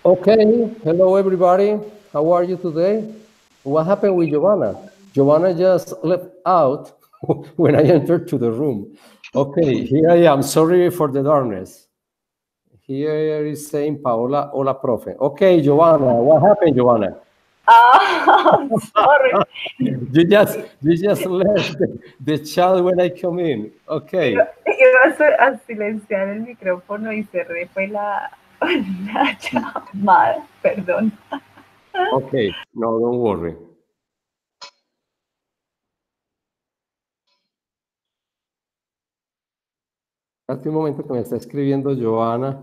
Okay, hello everybody. How are you today? What happened with Giovanna? Giovanna just left out when I entered to the room. Okay, here I am. Sorry for the darkness. Here is saying Paola, hola, profe. Okay, Giovanna, what happened, Giovanna? Sorry. You just left the chat when I come in. Okay, Iba a silenciar el micrófono y cerré fue la llamada, perdón. okay. No, don't worry. Hace un momento que me está escribiendo Giovanna.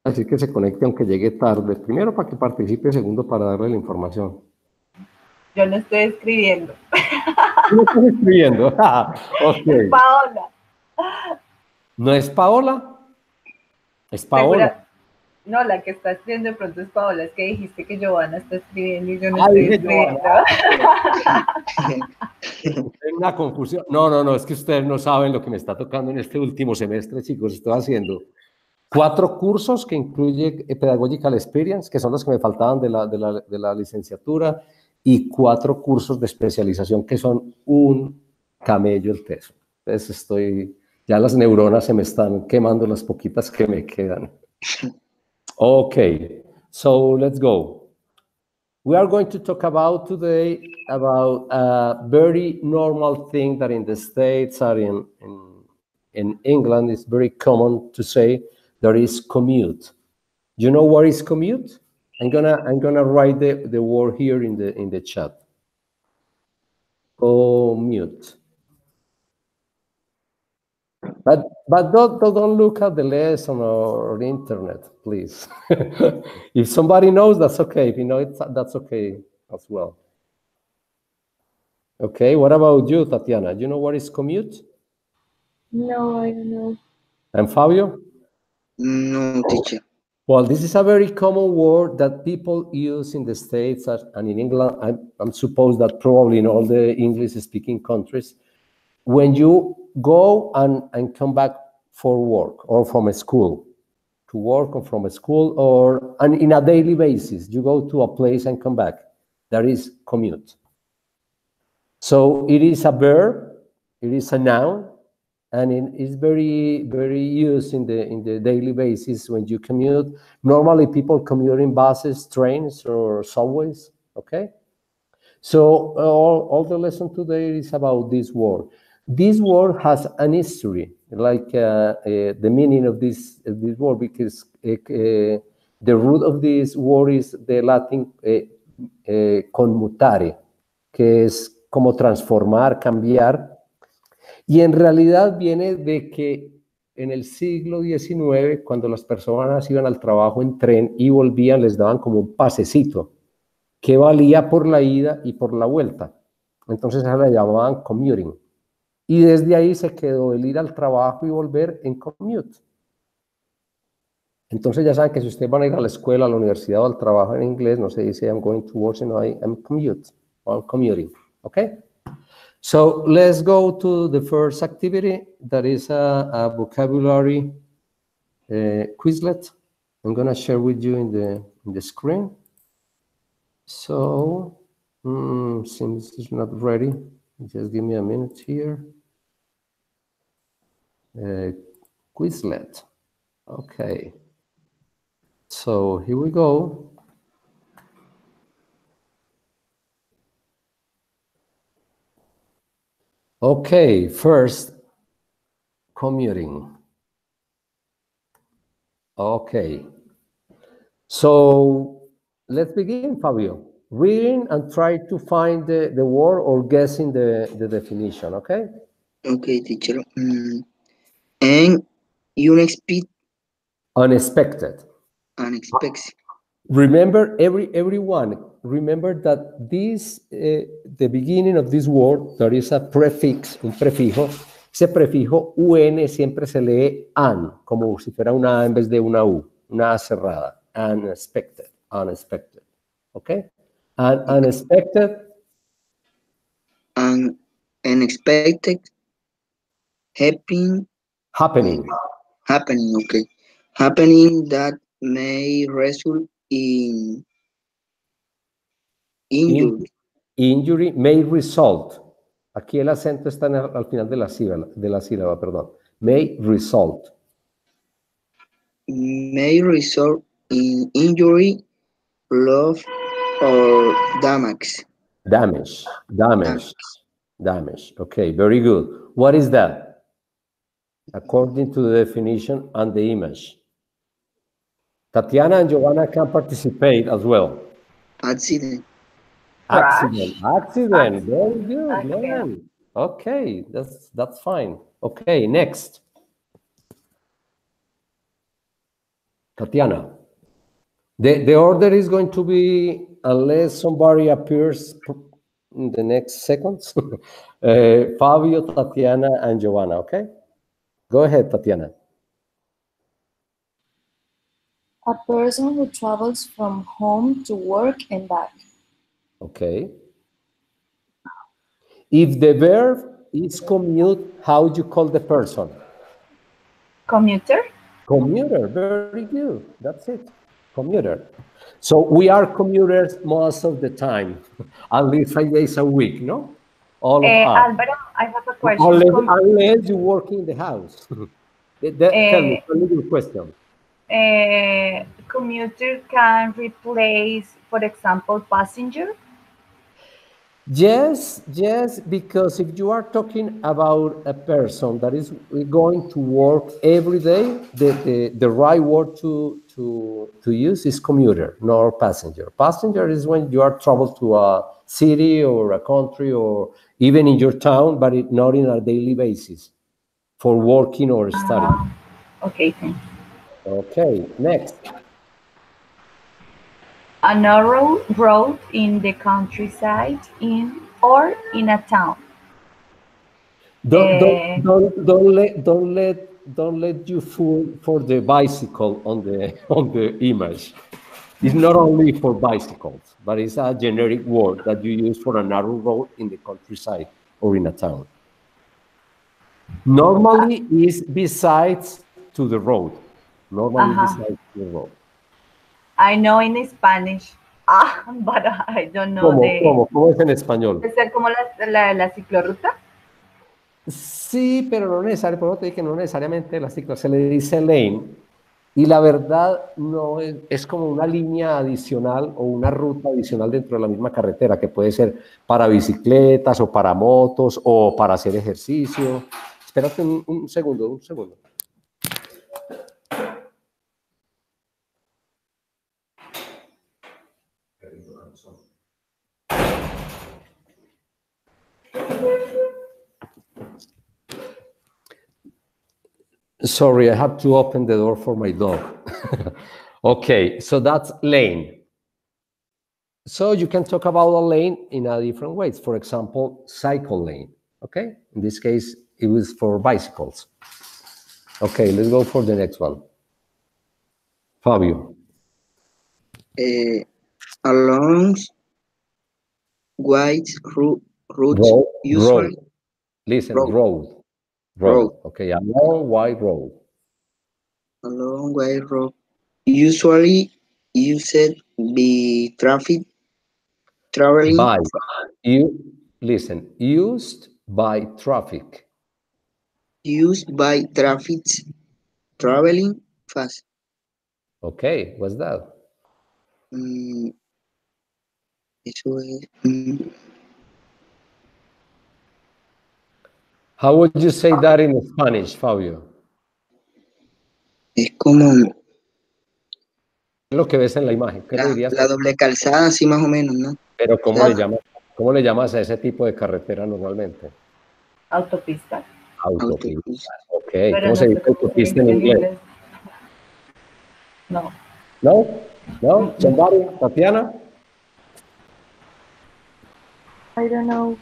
Así que se conecte aunque llegue tarde. Primero para que participe, segundo para darle la información. Yo no estoy escribiendo. ¿Tú me estás escribiendo? Ok. Paola, ¿No es Paola? Es Paola. segura. No, la que está escribiendo de pronto es Paola. Es que dijiste que Giovanna está escribiendo y yo no Ah, estoy dije Giovanna. escribiendo. Hay una confusión. No, no, no, es que ustedes no saben lo que me está tocando en este último semestre, chicos. Estoy haciendo 4 cursos que incluye Pedagogical Experience, que son los que me faltaban de la licenciatura, y 4 cursos de especialización que son un camello el teso. Entonces ya las neuronas se me están quemando las poquitas que me quedan. Okay, so let's go. We are going to talk about today about a very normal thing that in the States or in England is very common to say, there is commute. You know what is commute? I'm gonna write the word here in the chat. Commute. But don't look at the lesson or the internet, please. If somebody knows, that's okay. If you know it, that's okay as well. Okay, what about you, Tatiana? You know what is commute? No, I don't know. And Fabio? No, teacher. Well, this is a very common word that people use in the States and in England. I'm suppose that probably in all the English-speaking countries, when you go and come back for work or from a school, to work or from a school, or and in a daily basis, you go to a place and come back. That is commute. So it is a verb, it is a noun, and it is very, very used in the daily basis when you commute. Normally, people commute in buses, trains, or subways. Okay. So all the lesson today is about this word. This word has an history, like the meaning of this word, because the root of this word is the Latin conmutare, que es como transformar, cambiar. Y en realidad viene de que en el siglo XIX, cuando las personas iban al trabajo en tren y volvían, les daban como un pasecito que valía por la ida y por la vuelta. Entonces se le llamaban commuting. Y desde ahí se quedó el ir al trabajo y volver en commute. Entonces ya saben que si ustedes van a ir a la escuela, a la universidad o al trabajo en inglés, no se dice I'm going to work, sino I'm commute, or I'm commuting. Okay? So let's go to the first activity, that is a vocabulary Quizlet. I'm going to share with you in the screen. So, since it's not ready, just give me a minute here. Quizlet. Okay. So here we go. Okay, first, commuting. Okay. So let's begin, Fabio. Reading and try to find the word or guessing the definition, okay? Okay, teacher. And unexpected. Unexpected. Unexpected. Remember, everyone, remember that this, the beginning of this word, there is a prefix, un prefijo. Ese prefijo UN siempre se lee an, como si fuera una A en vez de una U, una A cerrada. Unexpected, unexpected. Okay? Unexpected. Unexpected. Happening. Happening. Happening, okay. Happening that may result in injury. Injury may result. Aquí el acento está al final de la sílaba, perdón. May result. May result in injury, loss, or damage. Damage. Okay, very good. What is that? According to the definition and the image. Tatiana and Giovanna can participate as well. Accident. Accident. Accident. Very good, Okay. man. Okay, that's fine. Okay, next. Tatiana. The order is going to be, unless somebody appears in the next seconds, Fabio, Tatiana, and Giovanna, okay? Go ahead, Tatiana. A person who travels from home to work and back. Okay. If the verb is commute, how do you call the person? Commuter. Commuter, very good. That's it, commuter. So we are commuters most of the time, at least 5 days a week, no? All of us. Alvaro, I have a question. Unless you work in the house. Tell me your question. Commuter can replace, for example, passenger. Yes, because if you are talking about a person that is going to work every day, the right word to use is commuter, not passenger. Passenger is when you are travel to a city or a country or even in your town, but not in a daily basis for working or studying. Okay, thanks. Okay, next. A narrow road in the countryside or in a town. Don't let you fool for the bicycle on the image. It's not only for bicycles, but it's a generic word that you use for a narrow road in the countryside or in a town. Normally is besides to the road. Normally besides the road. I know in Spanish, but I don't know ¿Cómo es en español? ¿Puede ser como la ciclorruta? Sí, pero no necesariamente, por eso te dije que no necesariamente la ciclo, se le dice lane, y la verdad no es como una línea adicional o una ruta adicional dentro de la misma carretera, que puede ser para bicicletas o para motos o para hacer ejercicio. Espérate un segundo. Sorry, I have to open the door for my dog. Okay, so that's lane. So you can talk about a lane in a different ways. For example, cycle lane, okay? In this case, it was for bicycles. Okay, let's go for the next one. Fabio. Along wide route usually. Road. Listen, road. Okay, a long wide road. A long wide road usually used by traffic traveling. Used by traffic. Used by traffic traveling fast. Okay, what's that? Eso es. How would you say that in Spanish, Fabio? Es como Lo que ves en la imagen. ¿Qué le dirías? La doble calzada, así más o menos, ¿no? Pero ¿cómo le llamas a ese tipo de carretera normalmente? Autopista. Autopista. Ok. Pero ¿Cómo se dice autopista en inglés? No. ¿No? Somebody, Tatiana? I don't know.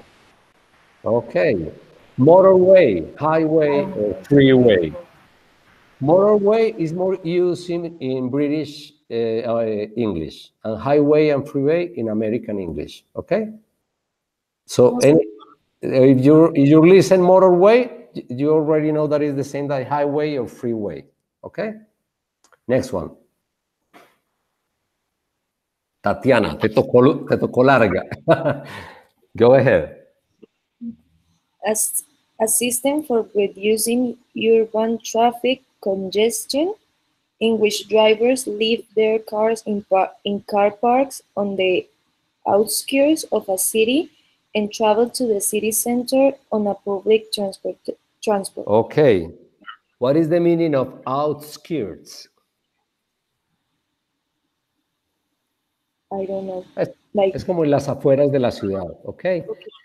Okay. Motorway, highway, or freeway. Motorway is more used in British English, and highway and freeway in American English. Okay. So if you listen motorway, you already know that is the same as highway or freeway. Okay. Next one. Tatiana, te tocó larga. Go ahead. As a system for reducing urban traffic congestion in which drivers leave their cars in car parks on the outskirts of a city and travel to the city center on a public transport. Okay. What is the meaning of outskirts? I don't know. Es como en las afueras de la ciudad, okay?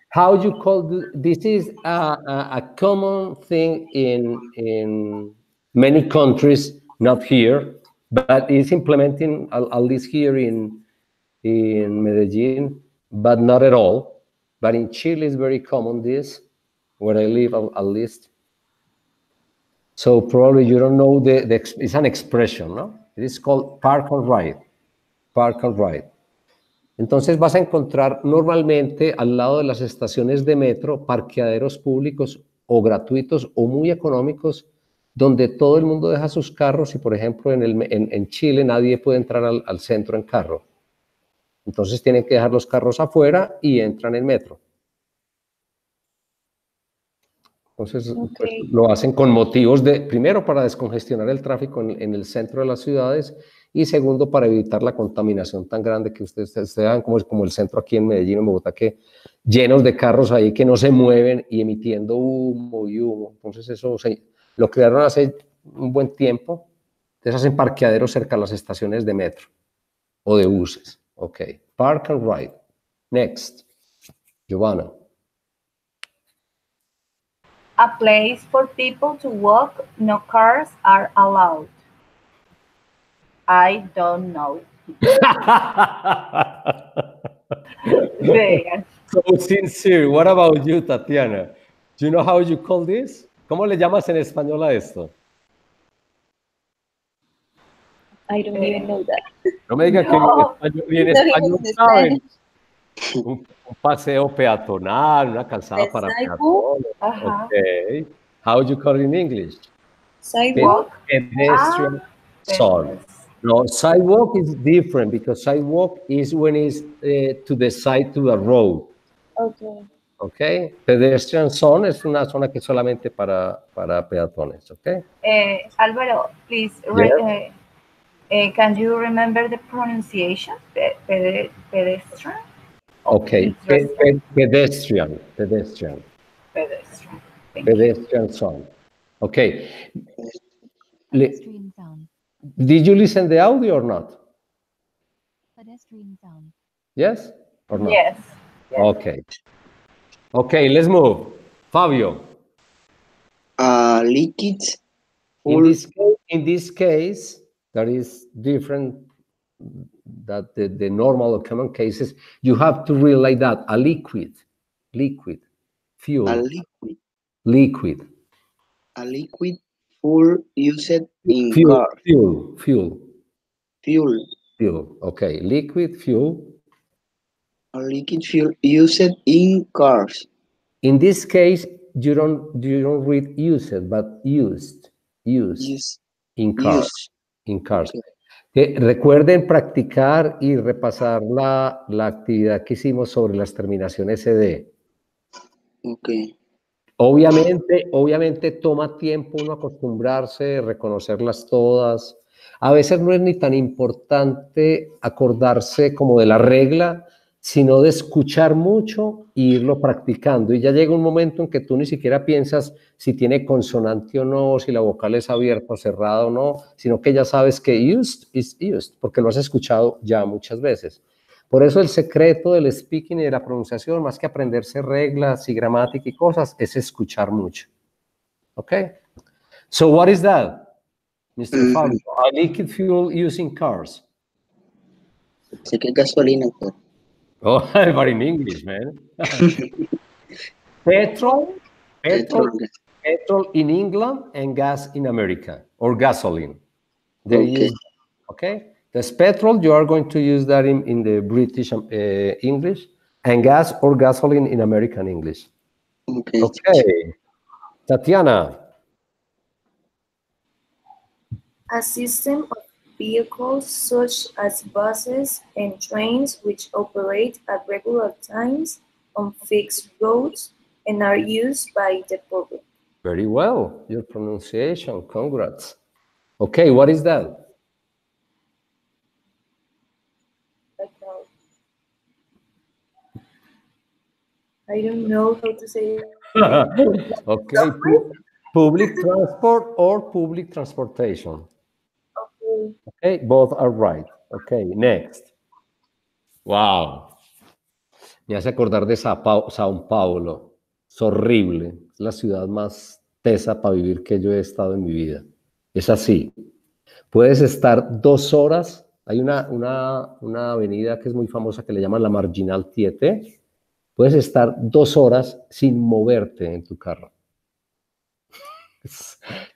How you call this is a common thing in many countries, not here, but it's implementing at least here in Medellin, but not at all. But in Chile, it's very common this, where I live at least. So probably you don't know it's an expression, no? It is called park and ride. Park and ride. Entonces vas a encontrar normalmente al lado de las estaciones de metro parqueaderos públicos o gratuitos o muy económicos donde todo el mundo deja sus carros y, por ejemplo, en Chile nadie puede entrar al centro en carro. Entonces tienen que dejar los carros afuera y entran en metro. Entonces pues, lo hacen con motivos primero para descongestionar el tráfico en el centro de las ciudades y segundo para evitar la contaminación tan grande que ustedes vean como el centro aquí en Medellín, en Bogotá, que llenos de carros ahí que no se mueven y emitiendo humo y humo. Entonces eso lo crearon hace un buen tiempo. Entonces hacen parqueaderos cerca de las estaciones de metro o de buses. Ok, park and ride. Next, Giovanna. A place for people to walk, no cars are allowed. I don't know. So sincere. What about you, Tatiana? Do you know how you call this? ¿Cómo le llamas en español a esto? I don't even know that. No me digan que en español saben. Un paseo peatonal, una calzada para peatones. Okay. How do you call it in English? Sidewalk. Pedestrian zone. No, sidewalk is different because sidewalk is when it's to the side to the road. Okay. Okay. Pedestrian zone es una zona que es solamente para peatones. Okay. Álvaro, please. Yes. Can you remember the pronunciation? Pedestrian? Okay, pedestrian. Pedestrian zone. Okay. Pedestrian zone. Did you listen the audio or not? Pedestrian zone. Yes or not? Yes. Okay. Okay, let's move. Fabio. Liquids. In this case, that is different that the normal or common cases. You have to read like that: a liquid, fuel. A liquid. Liquid. A liquid fuel used in Fuel. cars. Fuel. Okay, liquid fuel. A liquid fuel used in cars. In this case, you don't read used, but used in cars. In cars. Okay. Recuerden practicar y repasar la actividad que hicimos sobre las terminaciones ed. Okay. Obviamente toma tiempo uno acostumbrarse, reconocerlas todas. A veces no es ni tan importante acordarse como de la regla, sino de escuchar mucho e irlo practicando. Y ya llega un momento en que tú ni siquiera piensas si tiene consonante o no, si la vocal es abierta o cerrada o no, sino que ya sabes que used is used, porque lo has escuchado ya muchas veces. Por eso el secreto del speaking y de la pronunciación, más que aprenderse reglas y gramática y cosas, es escuchar mucho. Okay? So what is that, Mr. Fabio? A liquid fuel using cars. Sé que es gasolina, pero... Oh, but in English, man. Petrol in England and gas in America, or gasoline. Okay. Okay? There's petrol, you are going to use that in the British English, and gas or gasoline in American English. Okay. Tatiana. A system of vehicles such as buses and trains which operate at regular times on fixed roads and are used by the public. Very well. Your pronunciation. Congrats. Okay, what is that? I don't know how to say it. Okay, public transport or public transportation. Okay. Okay, both are right. Okay, next. Wow. Me hace acordar de Sao Paulo. Es horrible. Es la ciudad más tesa para vivir que yo he estado en mi vida. Es así. Puedes estar 2 horas. Hay una avenida que es muy famosa que le llaman la Marginal Tieté. Puedes estar 2 horas sin moverte en tu carro.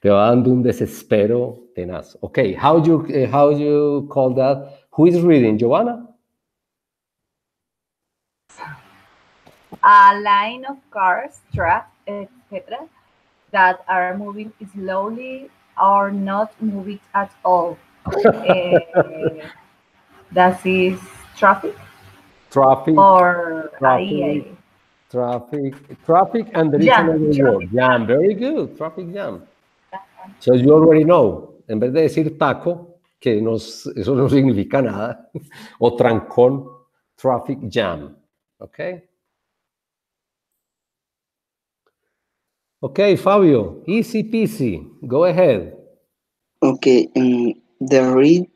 Te va dando un desespero tenaz. Okay, how you call that? Who is reading? Giovanna? A line of cars, trucks, etc., that are moving slowly or not moving at all. That is traffic Traffic. or Traffic. Traffic, and there is Jam, another word. traffic Jam. Very good. Traffic jam. So you already know. En vez de decir taco, que eso no significa nada, o trancón, traffic jam. Okay. Okay, Fabio, easy peasy. Go ahead. Okay, the red,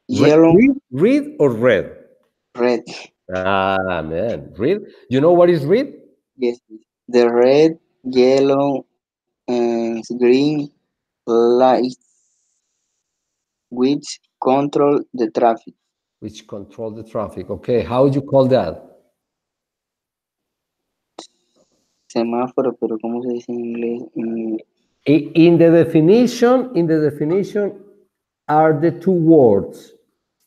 yellow, Read or red? red. Ah, man. Read. You know what is read? Yes, the red, yellow, and green lights which control the traffic. Which control the traffic. Okay, how would you call that? Semáforo, pero ¿cómo se dice en inglés? In the definition are the two words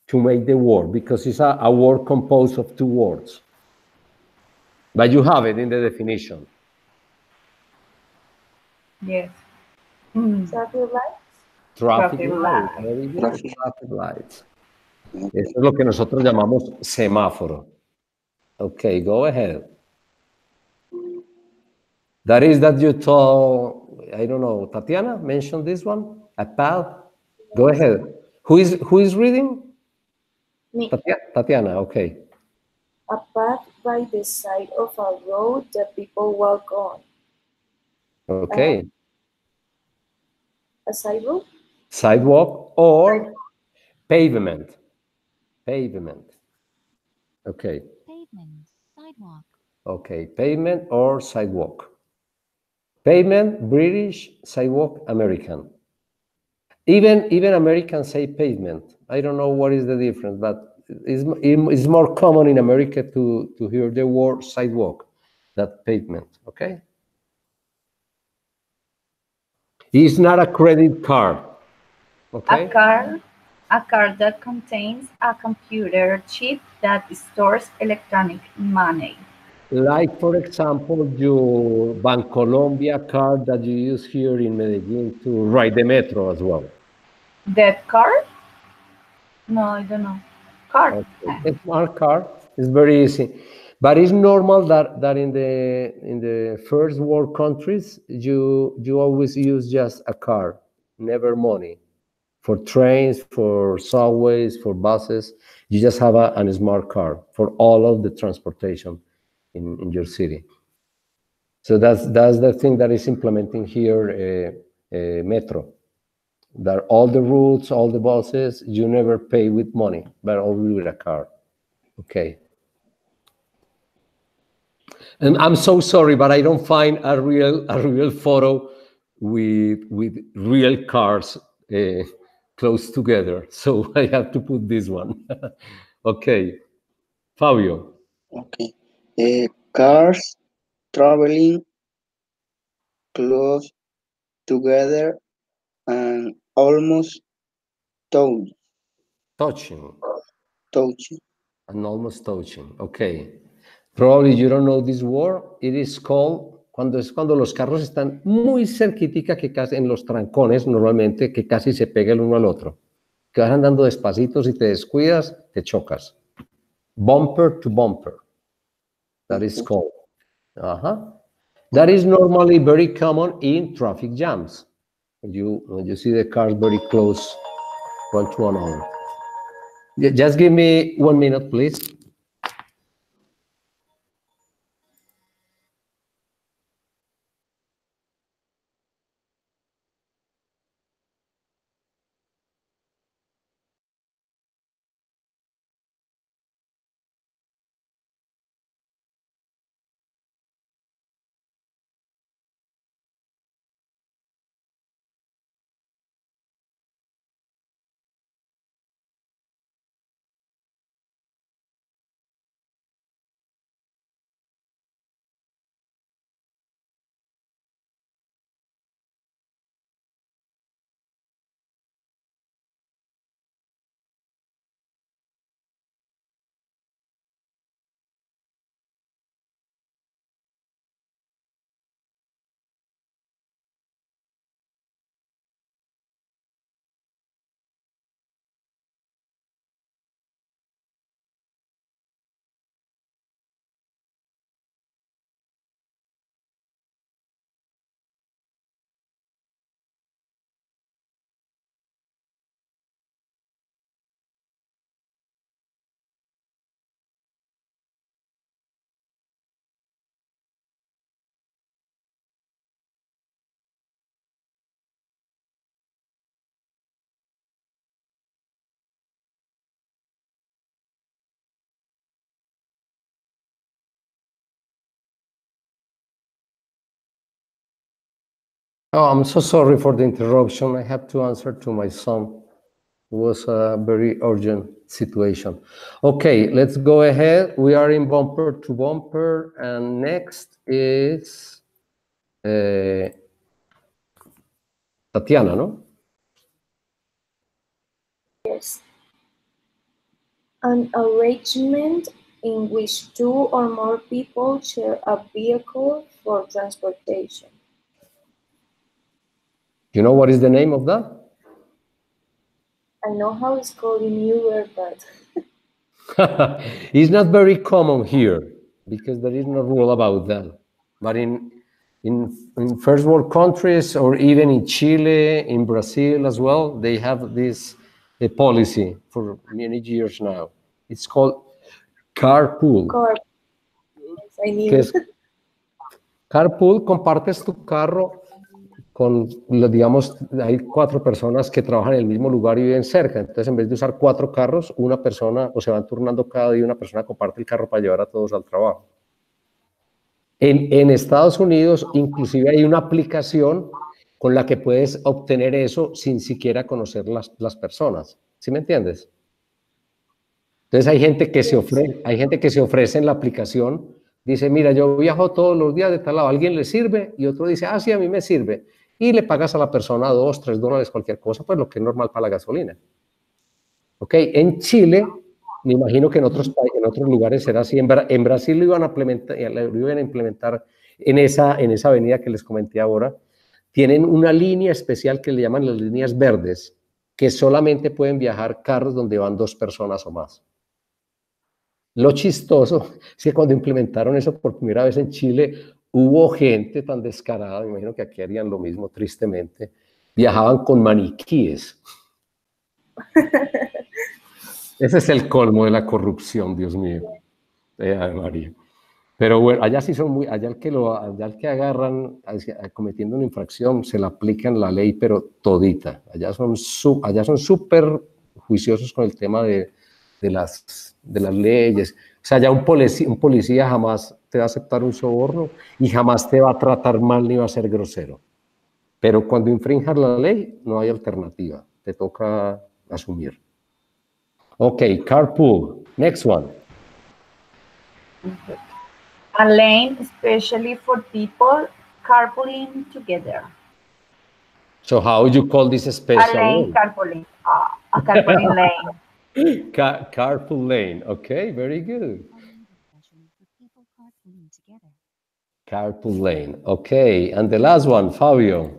to make the word, because it's a word composed of two words. But you have it in the definition. Yes. Traffic lights. Traffic lights. lights. Very good. Traffic lights. Eso es lo que nosotros llamamos semáforo. Okay, go ahead. That is that you told, I don't know, Tatiana mentioned this one? A path? Go ahead. Who is reading? Me. Tatiana, okay. A path by the side of a road that people walk on. Okay. A sidewalk? Sidewalk or pavement. Pavement. Okay. Pavement. Sidewalk. Okay. Pavement or sidewalk. Pavement, British, sidewalk, American. Even Americans say pavement. I don't know what is the difference, but it's more common in America to hear the word sidewalk than pavement. Okay. It's not a credit card. Okay. A card that contains a computer chip that stores electronic money. Like, for example, your Bancolombia card that you use here in Medellin to ride the metro as well. That card? No, I don't know. Card. Okay. A smart card is very easy, but it's normal that in the first world countries you always use just a card, never money. For trains, for subways, for buses, you just have a smart card for all of the transportation in your city. So that's the thing that is implementing here Metro. That all the routes, all the buses, you never pay with money, but only with a card. Okay. And I'm so sorry, but I don't find a real photo with real cars close together. So I have to put this one. Okay. Fabio. Okay. Cars traveling close together and almost touching. Touching. And almost touching. Okay. Probably you don't know this word. It is called, cuando los carros están muy cerquitica, que casi en los trancones normalmente, que casi se pega el uno al otro. que vas andando despacito, si te descuidas, te chocas. Bumper to bumper. That is called. That is normally very common in traffic jams. When you see the cars very close one to another. Just give me 1 minute, please. Oh, I'm so sorry for the interruption. I have to answer to my son. It was a very urgent situation. Okay, let's go ahead. We are in bumper to bumper, and next is Tatiana, no? Yes. An arrangement in which two or more people share a vehicle for transportation. You know what is the name of that? I know how it's called in Uber, but It's not very common here because there is no rule about that. But in first world countries or even in Chile, in Brazil as well, they have this policy for many years now. It's called carpool. car. Yes, I knew. Que es carpool, compartes tu carro con, digamos, hay 4 personas que trabajan en el mismo lugar y viven cerca. Entonces, en vez de usar 4 carros, una persona, o se van turnando cada día, una persona comparte el carro para llevar a todos al trabajo. En Estados Unidos, inclusive hay una aplicación con la que puedes obtener eso sin siquiera conocer las personas. ¿Sí me entiendes? Entonces hay gente que se ofrece en la aplicación, dice, mira, yo viajo todos los días de tal lado, ¿a alguien le sirve? Y otro dice, ah, sí, a mí me sirve. Y le pagas a la persona $2, $3, cualquier cosa, pues lo que es normal para la gasolina. Ok, en Chile, me imagino que en otros lugares será así. En Brasil lo iban a implementar en esa avenida que les comenté ahora. Tienen una línea especial que le llaman las líneas verdes, que solamente pueden viajar carros donde van 2 personas o más. Lo chistoso es que cuando implementaron eso por primera vez en Chile, hubo gente tan descarada, me imagino que aquí harían lo mismo, tristemente, viajaban con maniquíes. Ese es el colmo de la corrupción, Dios mío. María. Pero bueno, allá sí son muy, allá el que agarran cometiendo una infracción, se le aplican la ley, pero todita. Allá son súper juiciosos con el tema de las leyes. O sea, ya un policía jamás te va a aceptar un soborno y jamás te va a tratar mal ni va a ser grosero. Pero cuando infrinjas la ley, no hay alternativa. Te toca asumir. Ok, carpool. Next one. A lane especially for people carpooling together. So how would you call this A special lane carpooling. A carpooling lane. Carpool lane. Okay, very good. A lane especially for people carpooling together. Carpool lane. Okay, and the last one, Fabio.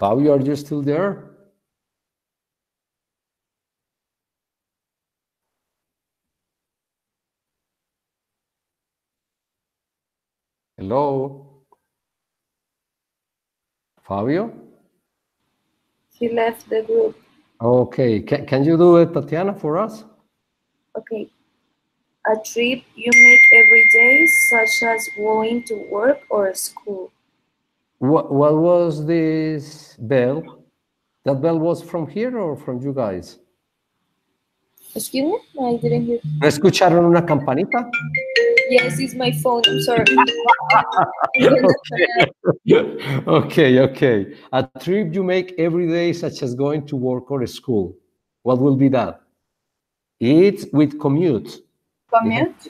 Fabio, are you still there? Hello? Fabio? He left the group. Okay, can you do it, Tatiana, for us? Okay. A trip you make every day, such as going to work or school. What was this bell? That bell was from here or from you guys? Excuse me? I didn't hear. ¿No escucharon una campanita? Yes, it's my phone. I'm sorry. Okay. A trip you make every day, such as going to work or school. What will be that? It's with commute. Commute?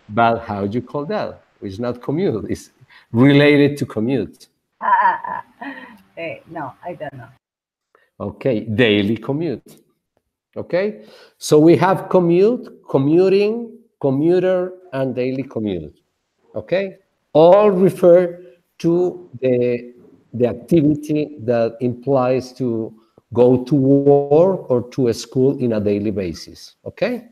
But how do you call that? It's not commute. It's related to commute. No, I don't know. Okay, daily commute. Okay, so we have commute, commuting, commuter, and daily commute. Okay, all refer to the activity that implies to go to work or to a school in a daily basis. Okay,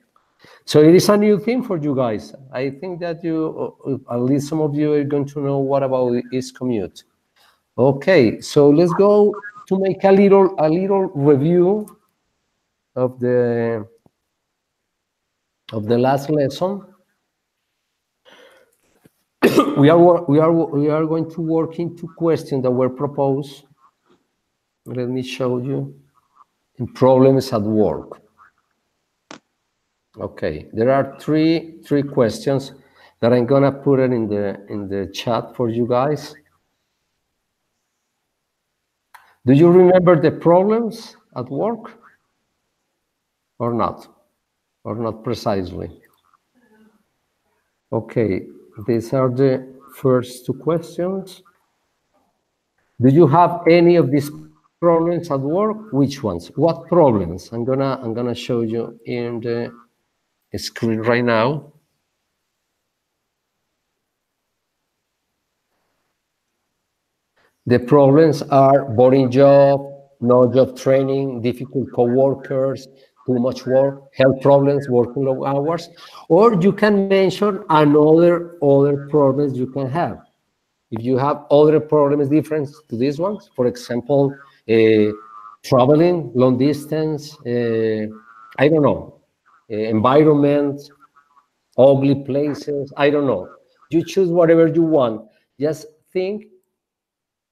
so it is a new thing for you guys. I think that you, at least some of you, are going to know what about is commute. Okay, so let's go to make a little review of the last lesson. we are going to work into questions that were proposed. Let me show you in problems at work. Okay, there are three questions that I'm gonna put it in the chat for you guys. Do you remember the problems at work or not? Or not precisely? Okay, these are the first two questions. Do you have any of these problems at work? Which ones? What problems? I'm gonna show you in the screen right now. The problems are boring job, no job training, difficult co-workers, too much work, health problems, working long hours, or you can mention other problems you can have. If you have other problems different to these ones, for example, traveling long distance, I don't know, environment, ugly places, I don't know. You choose whatever you want. Just think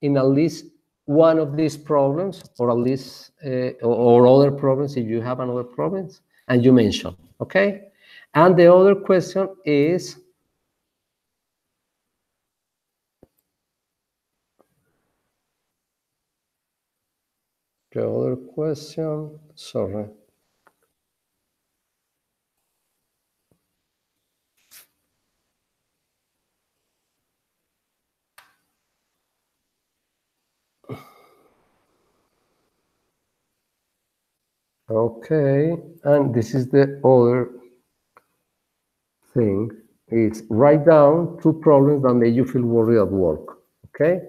in at least one of these problems, or at least or other problems if you have another problems, and you mention, okay? And the other question is, sorry. Okay, and this is the other thing, is write down two problems that make you feel worried at work, okay?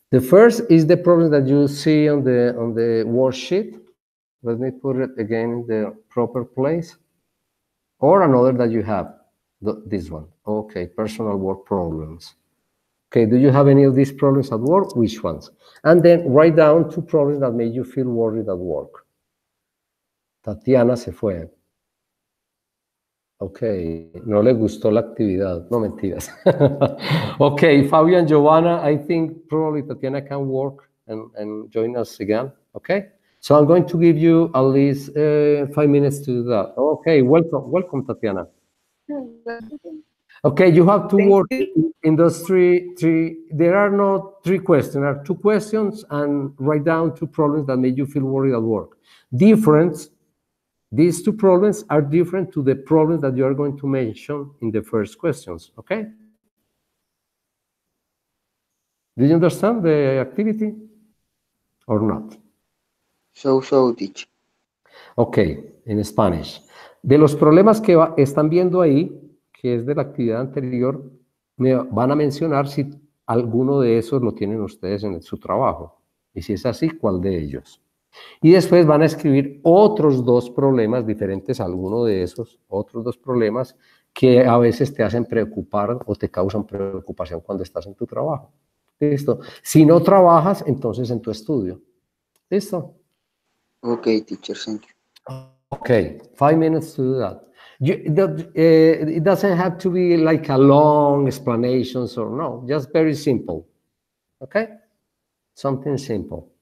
The first is the problem that you see on the worksheet. Let me put it again in the proper place. Or another that you have, this one. Okay, personal work problems. Okay, do you have any of these problems at work? Which ones? And then write down two problems that make you feel worried at work. Tatiana se fue. Okay, no le gustó la actividad. No, mentiras. Okay, Fabio and Giovanna, I think probably Tatiana can work and join us again. Okay, so I'm going to give you at least 5 minutes to do that. Okay, welcome, Tatiana. Okay, you have to work in those three. There are not three questions, there are two questions, and write down two problems that make you feel worried at work. These two problems are different to the problems that you are going to mention in the first questions, okay? Do you understand the activity or not? So, teacher. Ok, en Spanish. De los problemas que están viendo ahí, que es de la actividad anterior, me van a mencionar si alguno de esos lo tienen ustedes en su trabajo. Y si es así, ¿cuál de ellos? Y después van a escribir otros dos problemas diferentes a alguno de esos, otros dos problemas que a veces te hacen preocupar o te causan preocupación cuando estás en tu trabajo. ¿Listo? Si no trabajas, entonces en tu estudio. ¿Listo? Okay, teacher, thank you. Okay, 5 minutes to do that. It doesn't have to be like a long explanations or no, just very simple. Okay? Something simple.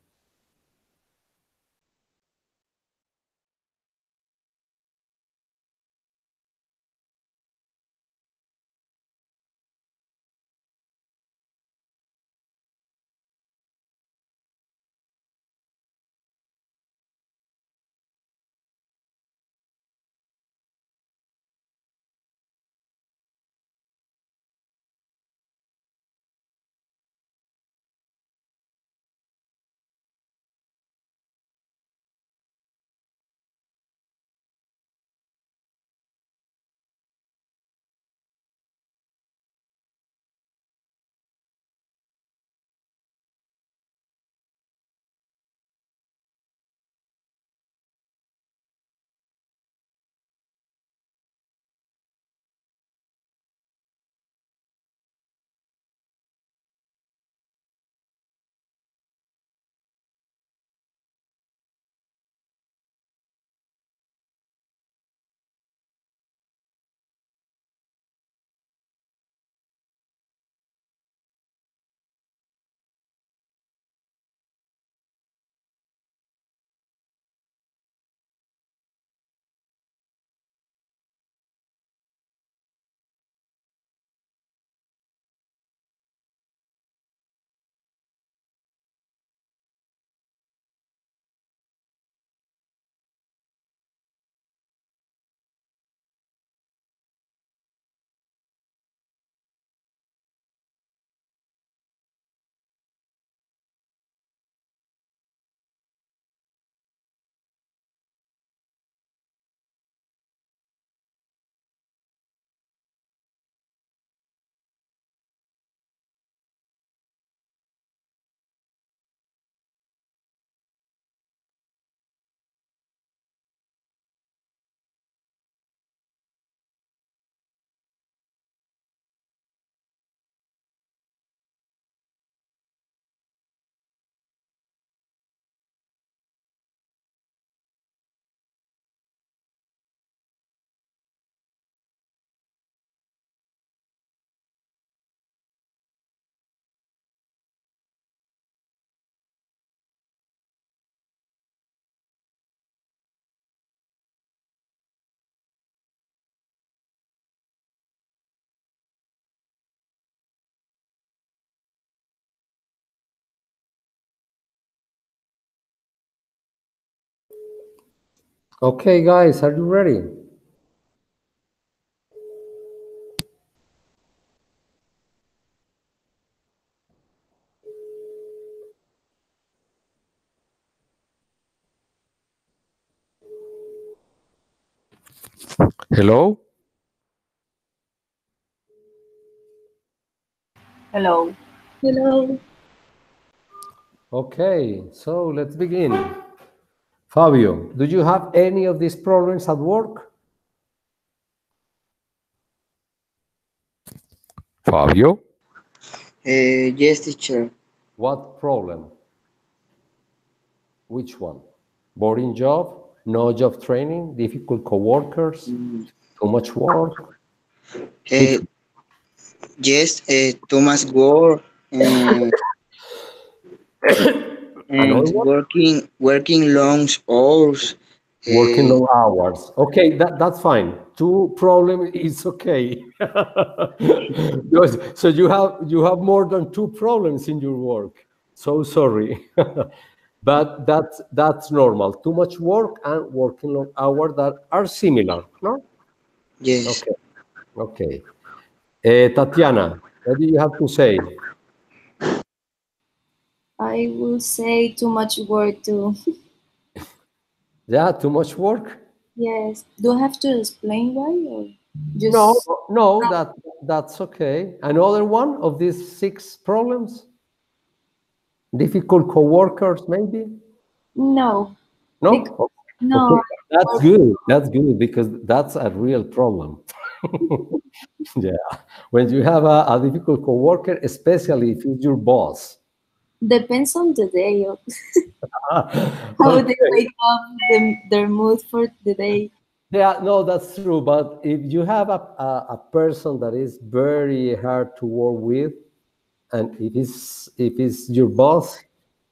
Okay, guys, are you ready? Hello? Hello. Hello. Okay, so let's begin. Fabio, do you have any of these problems at work? Fabio? Yes, teacher. What problem? Which one? Boring job? No job training? Difficult coworkers? Too much work? Which Uh, yes, too much work and Another one? working long hours. Working Uh, long hours. Okay, that's fine. Two problem is okay. So you have more than two problems in your work. So sorry. But that's normal. Too much work and working long hours that are similar, no? yes. Okay. Okay. Tatiana, what do you have to say? I will say too much work too. Yeah, too much work? Yes. Do I have to explain why or No, just no, that's okay. Another one of these six problems? Difficult coworkers, maybe? No, because, No? no, Okay, that's good. That's good because that's a real problem. Yeah. When you have a difficult coworker, especially if it's your boss. depends on the day of how they Okay. wake up, their mood for the day. Yeah, no, that's true. But if you have a person that is very hard to work with, and if it's your boss,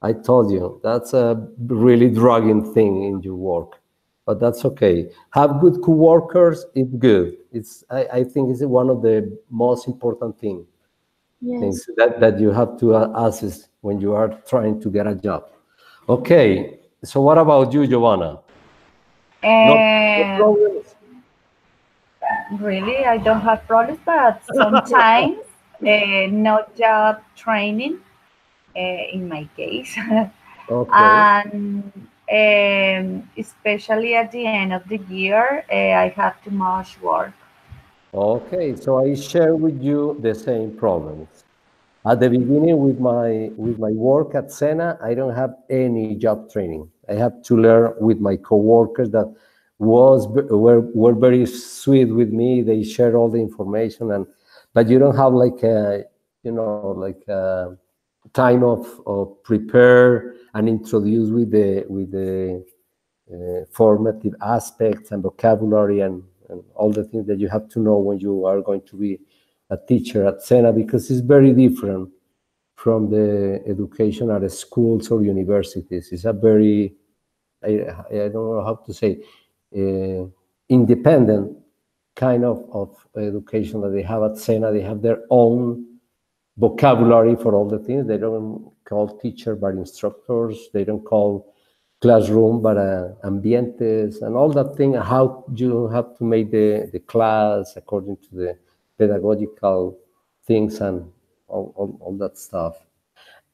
I told you that's a really dragging thing in your work. But that's okay. Have good coworkers. It's good. I think it's one of the most important things Yes. that you have to assess when you are trying to get a job. Okay. So what about you, Giovanna? No And problems. really, I don't have problems, but sometimes no job training in my case. Okay. And especially at the end of the year, I have too much work. Okay. So I share with you the same problems. At the beginning, with my work at Sena, I don't have any job training. I have to learn with my coworkers that were very sweet with me. They share all the information, but you don't have like a time of prepare and introduce with the formative aspects and vocabulary and all the things that you have to know when you are going to be a teacher at Sena, because it's very different from the education at schools or universities. It's a very, I don't know how to say, uh, independent kind of education that they have at Sena. They have their own vocabulary for all the things. They don't call teacher but instructors. They don't call classroom but ambientes and all that thing. How you have to make the class according to the pedagogical things and all that stuff.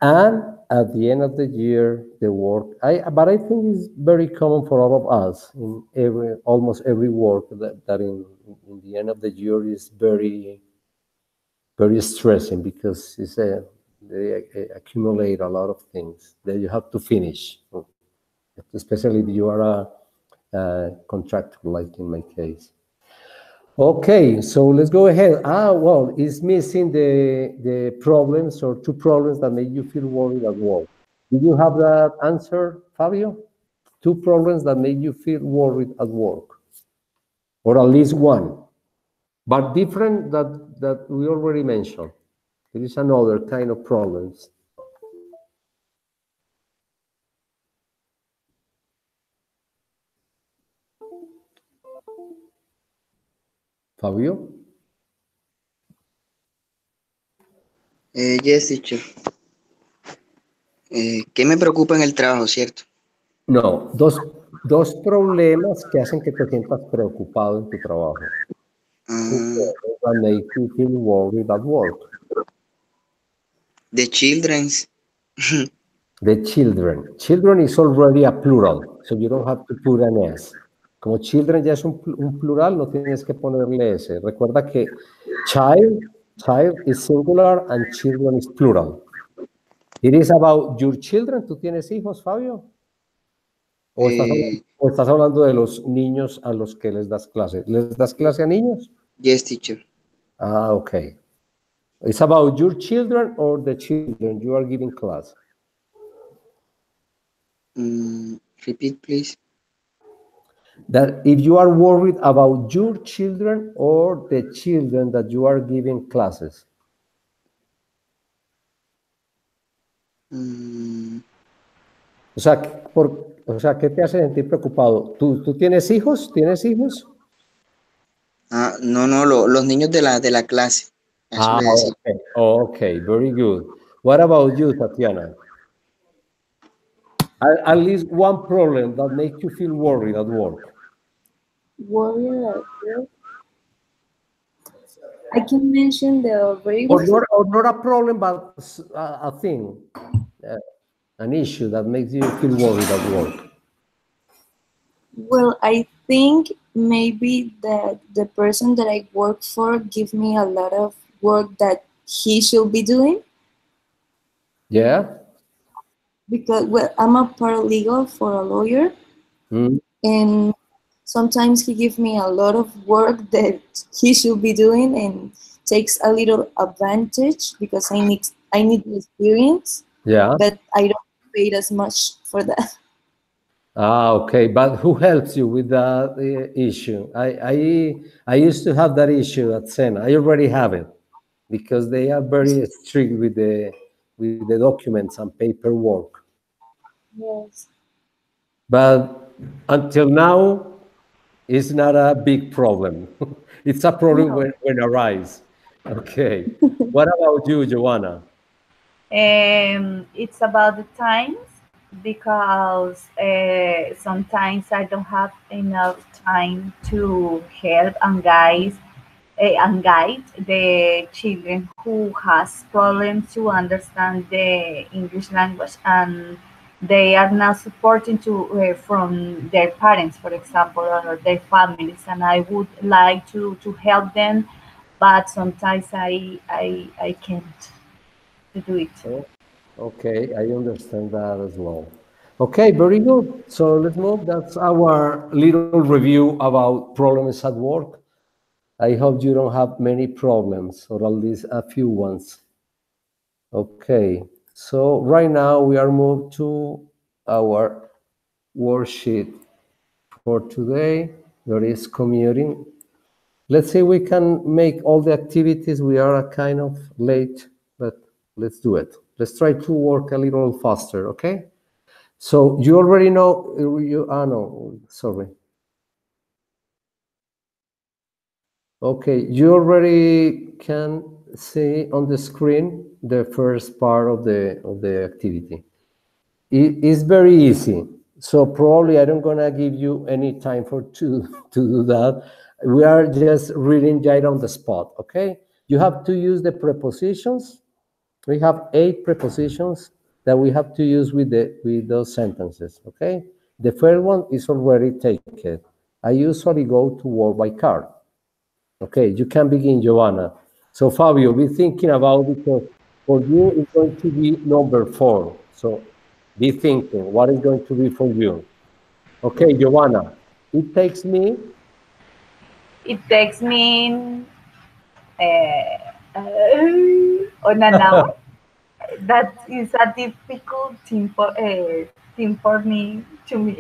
And at the end of the year, the work. But I think it's very common for all of us in almost every work that in the end of the year is very stressing because they accumulate a lot of things that you have to finish, especially if you are a contractor, like in my case. Okay, so let's go ahead. Well, it's missing the problems or two problems that make you feel worried at work. Did you have that answer, Fabio? Two problems that make you feel worried at work, or at least one, but different that we already mentioned. There is another kind of problems. Fabio? Yes, teacher. ¿Qué me preocupa en el trabajo, cierto? No, dos problemas que hacen que te sientas preocupado en tu trabajo. Two Ah, problems that make you feel worried at work. the children's. The children. Children is already a plural, so you don't have to put an S. Como children ya es un plural, no tienes que ponerle S. Recuerda que child is singular and children is plural. It is about your children. ¿Tú tienes hijos, Fabio? Eh, ¿O estás hablando de los niños a los que les das clase? ¿Les das clase a niños? yes, teacher. Ah, okay. It's about your children or the children you are giving class? Repeat, please. That if you are worried about your children or the children that you are giving classes. Mm, ¿Qué te hace sentir preocupado? ¿Tú tienes hijos? ¿Tienes hijos? no, no, los niños de la clase. A eso le decía. Okay. Okay, very good. What about you, Tatiana? At least one problem that makes you feel worried at work. Worry at work. I can mention the very Or not a problem, but a thing, uh, an issue that makes you feel worried at work. well. I think maybe that the person that I work for give me a lot of work that he should be doing. Yeah? because well, I'm a paralegal for a lawyer, Mm. and sometimes he gives me a lot of work that he should be doing and takes a little advantage because I need the experience, Yeah. but I don't pay as much for that. Ah, okay. But who helps you with that issue? I used to have that issue at Sena. I already have it because they are very strict with the documents and paperwork. Yes. But until now, it's not a big problem. It's a problem No. when arise. Okay. What about you, Joanna? It's about the times because sometimes I don't have enough time to help and guide the children who has problems to understand the English language, and they are not supporting to from their parents, for example, or their families, and I would like to help them, but sometimes I can't to do it. Oh, okay, I understand that as well. Okay, very good. So let's move. That's our little review about problems at work. I hope you don't have many problems, or at least a few ones. Okay, so right now we are moved to our worksheet for today. There is commuting. Let's see we can make all the activities. We are kind of late, but let's do it. Let's try to work a little faster, okay? So you already know, no, sorry. Okay, you already can see on the screen the first part of the activity. It's very easy. So probably I don't gonna give you any time for to do that. We are just reading right on the spot, okay? You have to use the prepositions. We have 8 prepositions that we have to use with those sentences, okay? The first one is already taken. I usually go to work by car. Okay, you can begin, Giovanna. So Fabio, be thinking about, because for you it's going to be number 4. So be thinking what is going to be for you. Okay, Giovanna, it takes me. It takes me on an hour. That is a difficult thing for me to me.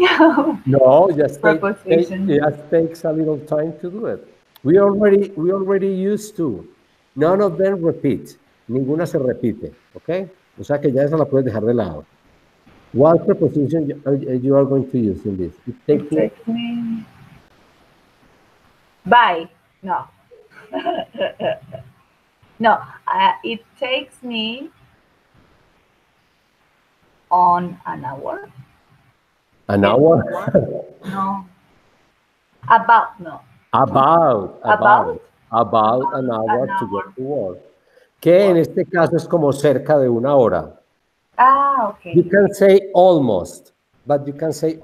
No, Preposition. just takes a little time to do it. We already used to. None of them repeat. Ninguna se repite, okay? O sea que ya esa la puedes dejar de lado. What preposition you are going to use in this? It It takes me. takes me by no no. It takes me on an hour. An Get hour? to work. No, about no About, about about, about an an hour to get hour to work. Que en work. este caso es como cerca de una hora. Ah, You okay. can say almost, but you can say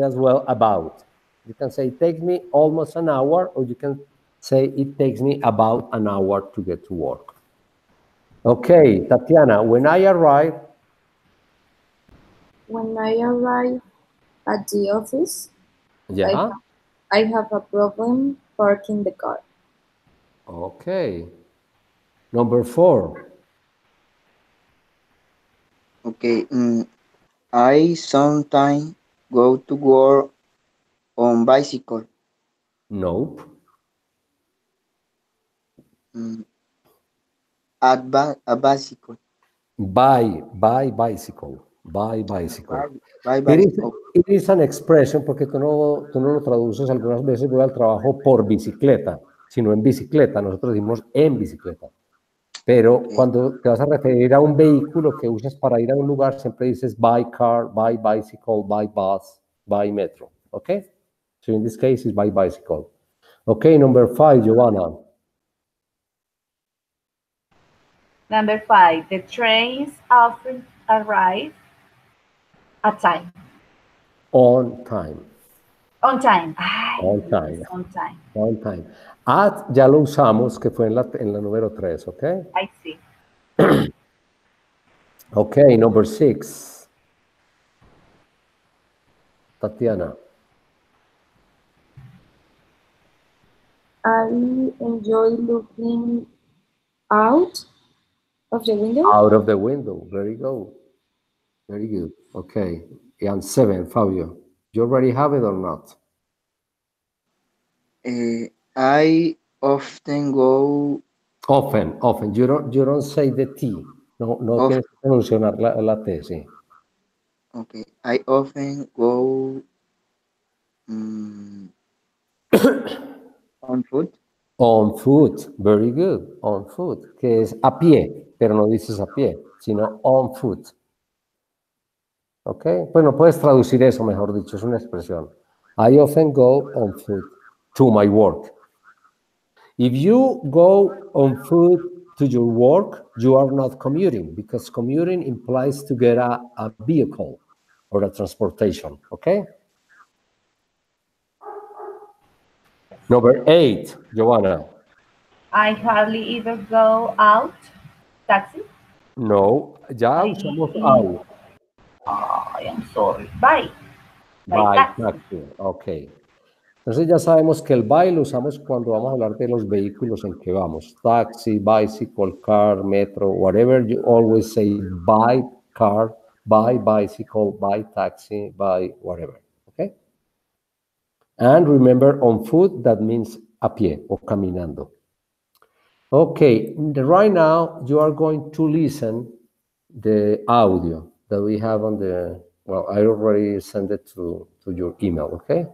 as well about. You can say it takes me almost an hour, or you can say it takes me about an hour to get to work. Okay, Tatiana, when I arrive. When I arrive at the office, Yeah. I have a problem parking the car. Okay. Number 4. Okay. I sometimes go to work on bicycle. Nope. Mm, a bicycle. By bicycle. By bicycle. By It is, bicycle. it is an expression, porque tú no lo traduces algunas veces, voy al trabajo por bicicleta, sino en bicicleta. Nosotros decimos en bicicleta. Pero Okay. cuando te vas a referir a un vehículo que usas para ir a un lugar, siempre dices by car, by bicycle, by bus, by metro. Okay? So in this case, it's by bicycle. Okay, number 5, Giovanna. Number 5. The trains often arrive at time. On time. On time. Ay, On yes, time. on time. On time. At ya lo usamos, que fue en la número 3, ¿ok? I see. Okay, number 6. Tatiana. I enjoy looking out of the window. Out of the window. Very good. Very good. Okay. And 7, Fabio. You already have it or not? I often go Often, often. You don't say the T. No, no off. tienes que pronunciar la T, sí. Okay, I often go mm, on foot. On foot. Very good. On foot. Que es a pie, pero no dices a pie, sino on foot. ¿Ok? Pues no puedes traducir eso, mejor dicho, es una expresión. I often go on foot to my work. If you go on foot to your work, you are not commuting because commuting implies to get a vehicle or a transportation. Okay? Number 8, Joanna. I hardly ever go out. Taxi. No, ya I, usamos out. I am sorry. By By taxi. taxi. Ok. Entonces ya sabemos que el by lo usamos cuando vamos a hablar de los vehículos en que vamos. Taxi, bicycle, car, metro, whatever. You always say by car, by bicycle, by taxi, by whatever. Okay? And remember, on foot, that means a pie o caminando. Okay, right now you are going to listen the audio that we have on the, well, I already sent it to your email, okay?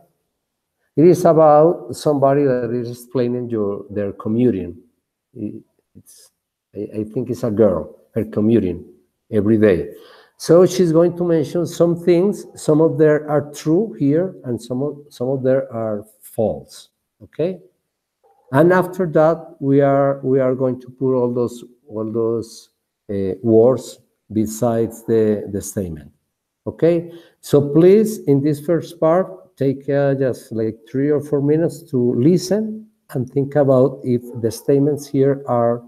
It is about somebody that is explaining their commuting. It's, I think it's a girl, her commuting every day. So she's going to mention some things. Some of them are true here, and some of them are false. Okay. And after that, we are going to put all those words besides the statement. Okay, so please, in this first part, take just like 3 or 4 minutes to listen and think about if the statements here are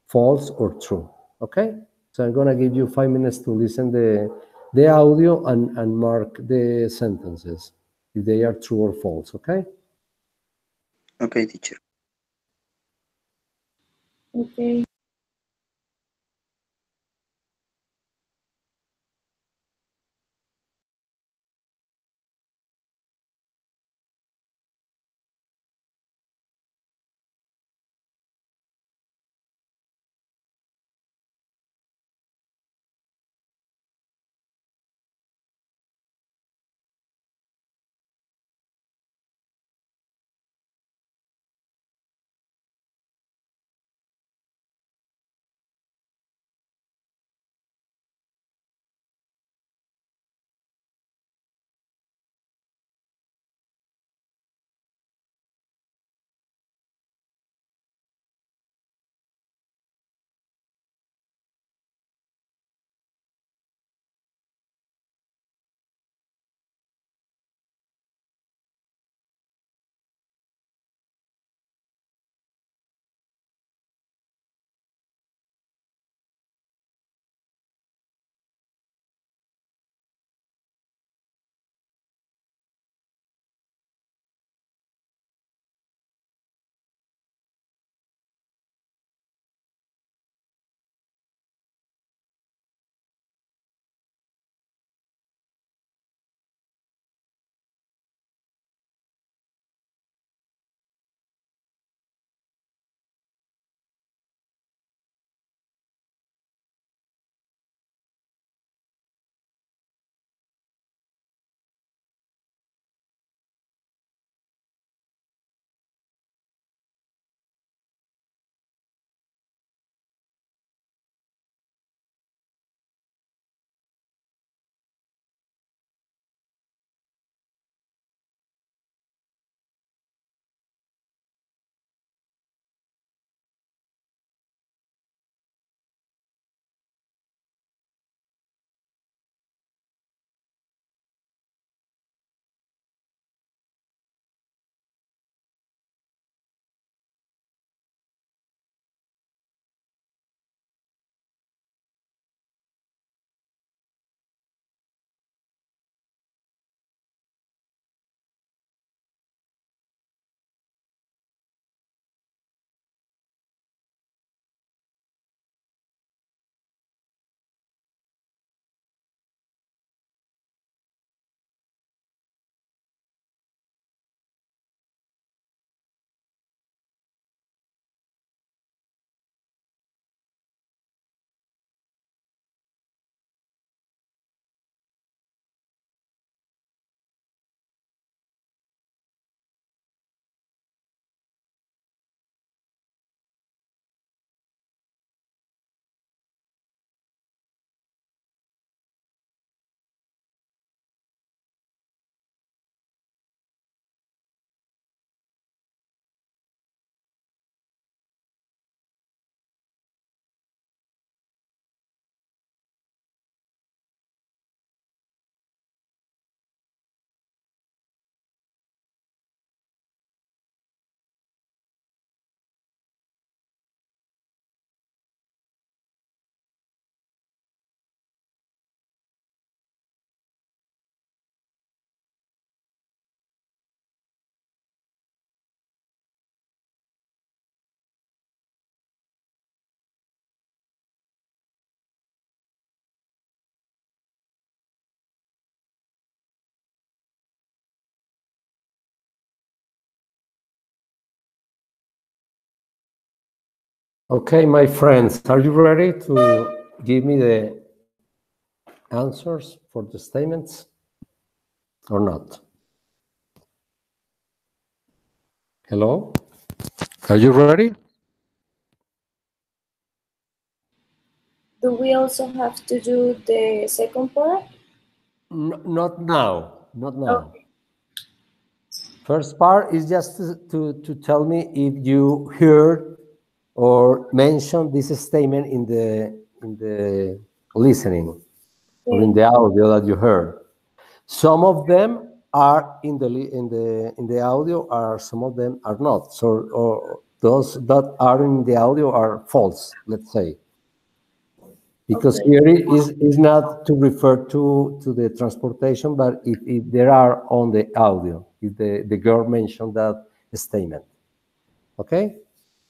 false or true. Okay, so I'm gonna give you 5 minutes to listen the audio and mark the sentences if they are true or false. Okay. Okay, teacher. Okay. Okay, my friends, are you ready to give me the answers for the statements or not? Hello? Are you ready? Do we also have to do the second part? Not now. Not now. Okay. First part is just to tell me if you heard or mentioned this statement in the listening or in the audio that you heard. Some of them are in the audio, or some of them are not. So or those that are in the audio are false, let's say. Because Okay. here is not to refer to the transportation, but if there are on the audio, if the girl mentioned that statement. Okay?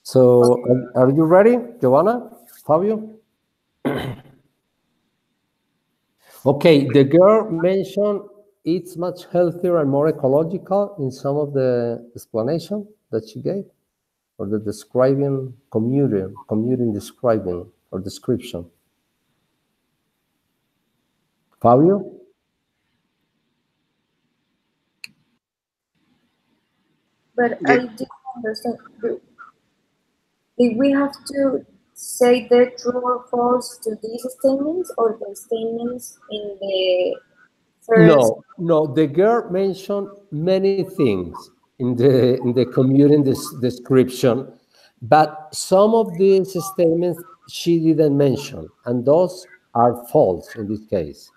So are you ready, Giovanna, Fabio? Okay, the girl mentioned it's much healthier and more ecological in some of the explanation that she gave, or the describing commuting describing or description. Fabio? But I didn't understand. Did we have to say the true or false to these statements or the statements in the first? No. The girl mentioned many things in the commuting description, but some of these statements she didn't mention, and those are false in this case.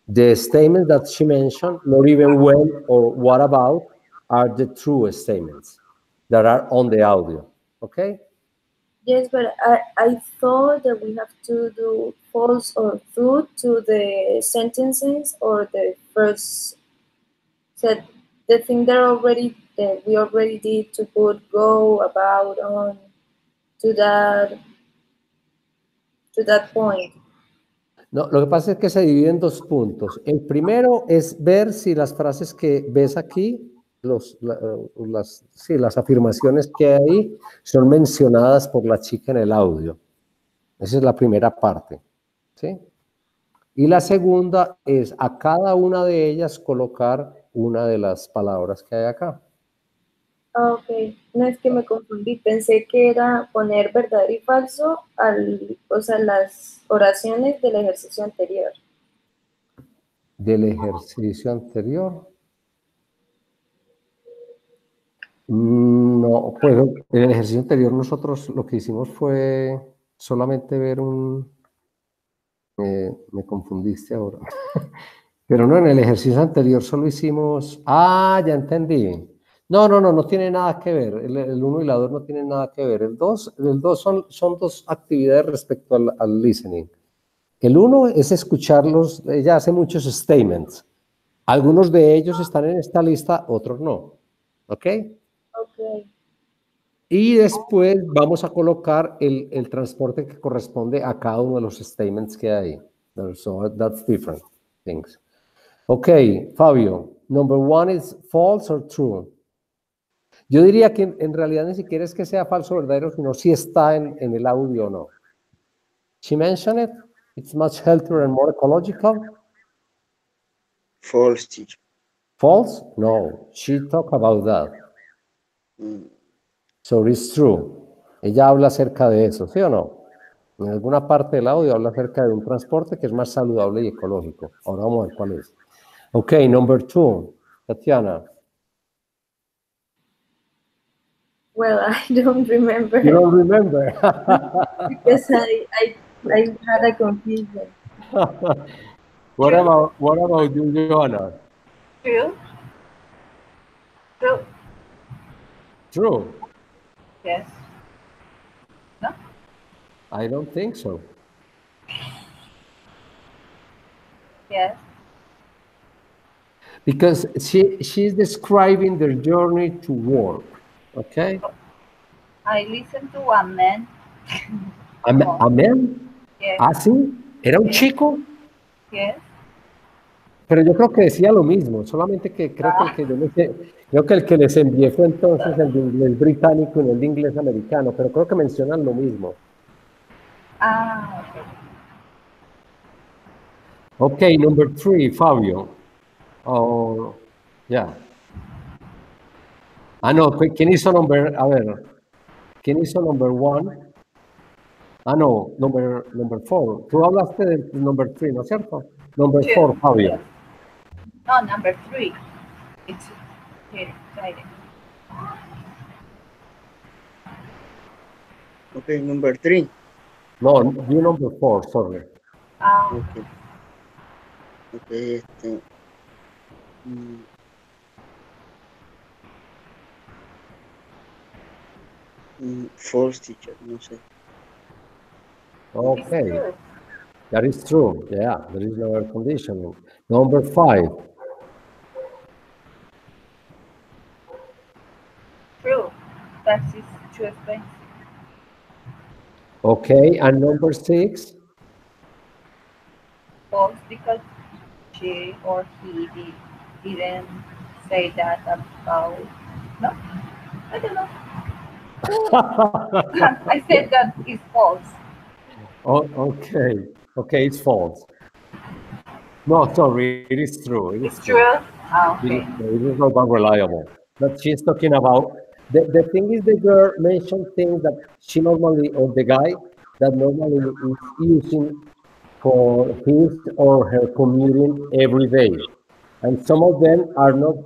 The statements that she mentioned, not even when or what about, are the true statements that are on the audio. Okay? Yes, but I thought that we have to do false or true to the sentences or the first said the thing that we already did to put go about on to that point. No, lo que pasa es que se divide en dos puntos. El primero es ver si las frases que ves aquí, las afirmaciones que hay, son mencionadas por la chica en el audio. Esa es la primera parte. ¿Sí? Y la segunda es a cada una de ellas colocar una de las palabras que hay acá. Ah, ok, no es que me confundí, pensé que era poner verdadero y falso o sea, las oraciones del ejercicio anterior. Del ejercicio anterior. No, pues en el ejercicio anterior nosotros lo que hicimos fue solamente ver me confundiste ahora. Pero no, en el ejercicio anterior solo hicimos, ya entendí. No tiene nada que ver. El 1 y la 2 no tienen nada que ver. El 2 son dos actividades respecto al listening. El 1 es escucharlos, ella hace muchos statements. Algunos de ellos están en esta lista, otros no. ¿Ok? Ok, Y después vamos a colocar el transporte que corresponde a cada uno de los statements que hay. So that's different things. Okay, Fabio, number 1 is false or true. Yo diría que en realidad ni siquiera es que sea falso o verdadero, sino si está en el audio o no. She mentioned it. It's much healthier and more ecological. False, teacher. False? No, she talked about that. So it's true. Ella habla acerca de eso, ¿sí o no? En alguna parte del audio habla acerca de un transporte que es más saludable y ecológico. Ahora vamos a ver cuál es. Okay, number 2, Tatiana. well, I don't remember You don't remember? because I had a confusion. What about you, Joanna? True. True. True. Yes. No? I don't think so. Yes. Because she's describing their journey to work. Okay? I listened to one man. Amén. Yes. Ah, sí. Era un chico, Yes. pero yo creo que decía lo mismo, solamente que creo que el que les envié fue entonces el de inglés británico y no el de inglés americano, pero creo que mencionan lo mismo. Ah, okay. Okay, number 3, Fabio. Oh, yeah. Ah, no, ¿quién hizo number? A ver, ¿quién hizo number 1? Ah, no, number 4. Tú hablaste del number 3, ¿no es cierto? Number 4, Two. Fabio. No, number 3. It's here, exciting. Okay, number 3. No, you number 4, sorry. Ah, Okay. Okay, mm, false teacher, no sé. it's Okay, true. that is true. Yeah, there is no air conditioning. Number 5. True. That is too expensive. Okay, and number 6. False because she or he didn't say that about. No, I don't know. I said that is false. Oh, okay, it's false. No, sorry, it is true. It is It's true. true. Ah, It okay. is not that reliable. But she's talking about the thing is the girl mentioned things that she normally, or the guy that normally is using for his or her commuting every day. And some of them are not,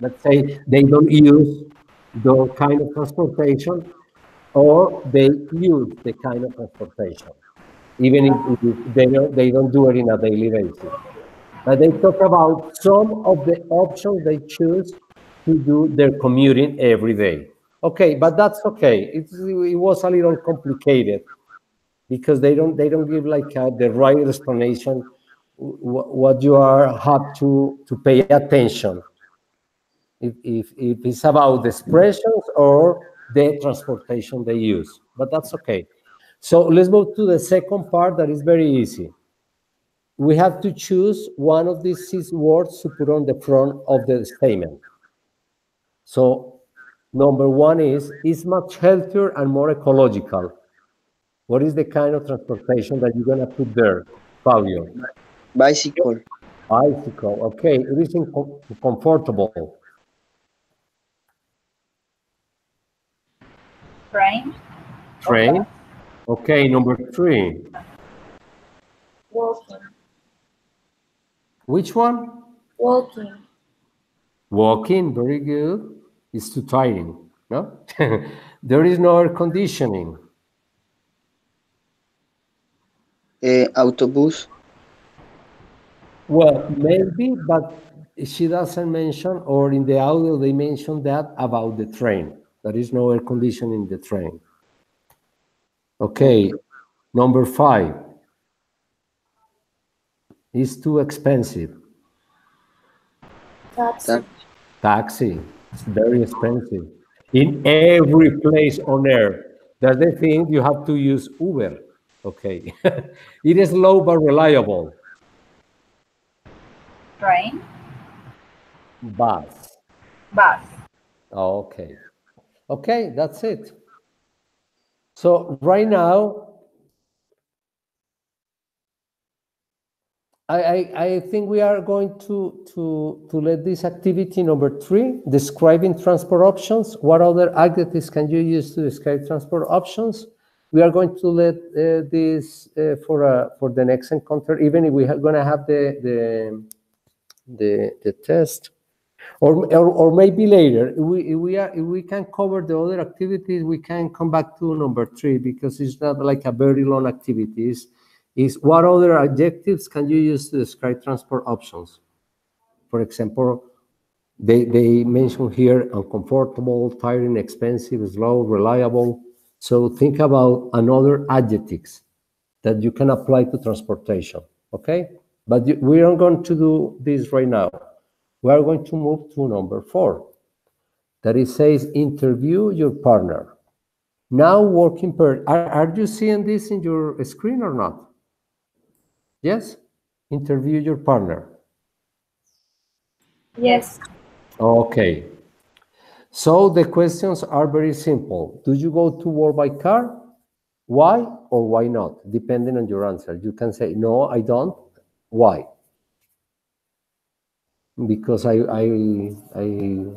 let's say they don't use the kind of transportation, or they use the kind of transportation, even if they don't do it in a daily basis. But they talk about some of the options they choose to do their commuting every day. Okay, but that's okay. It was a little complicated because they don't give like the right explanation what you are have to pay attention if it's about the expressions or the transportation they use. But that's okay. So let's move to the second part that is very easy. We have to choose one of these 6 words to put on the front of the statement. So number 1 is much healthier and more ecological. What is the kind of transportation that you're gonna put there, Fabio? Bicycle. Bicycle. Okay, it is comfortable. Train. Train. Okay, number 3. Walking. Which one? Walking. Walking. Very good. It's too tiring. No, there is no air conditioning. Autobús. Well, maybe, but she doesn't mention, or in the audio they mention that about the train. There is no air conditioning in the train. Okay, number 5. It's too expensive. Taxi. Taxi. It's very expensive. In every place on earth. That's the thing, you have to use Uber. Okay. It is low but reliable. Train. Bus. Bus. Okay. Okay, that's it. So right now, I think we are going to let this activity number 3, describing transport options. What other adjectives can you use to describe transport options? We are going to let this for the next encounter, even if we are going to have the test, or maybe later. If we can cover the other activities, we can come back to number 3 because it's not like a very long activity. Is what other adjectives can you use to describe transport options? For example, they mention here uncomfortable, tiring, expensive, slow, reliable. So think about another adjectives that you can apply to transportation, okay? But we aren't going to do this right now. We are going to move to number 4. That it says interview your partner. Now working per, are you seeing this in your screen or not? Yes? Interview your partner. Yes. Okay. So the questions are very simple. Do you go to work by car? Why or why not, depending on your answer. You can say, no, I don't. Why? Because I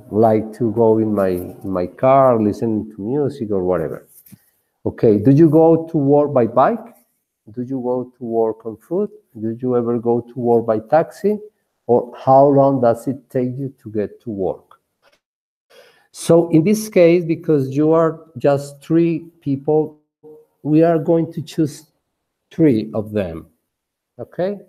like to go in my car, listen to music or whatever. Okay, do you go to work by bike? Do you go to work on foot? Do you ever go to work by taxi? Or how long does it take you to get to work? So in this case, because you are just 3 people, we are going to choose 3 of them. Okay?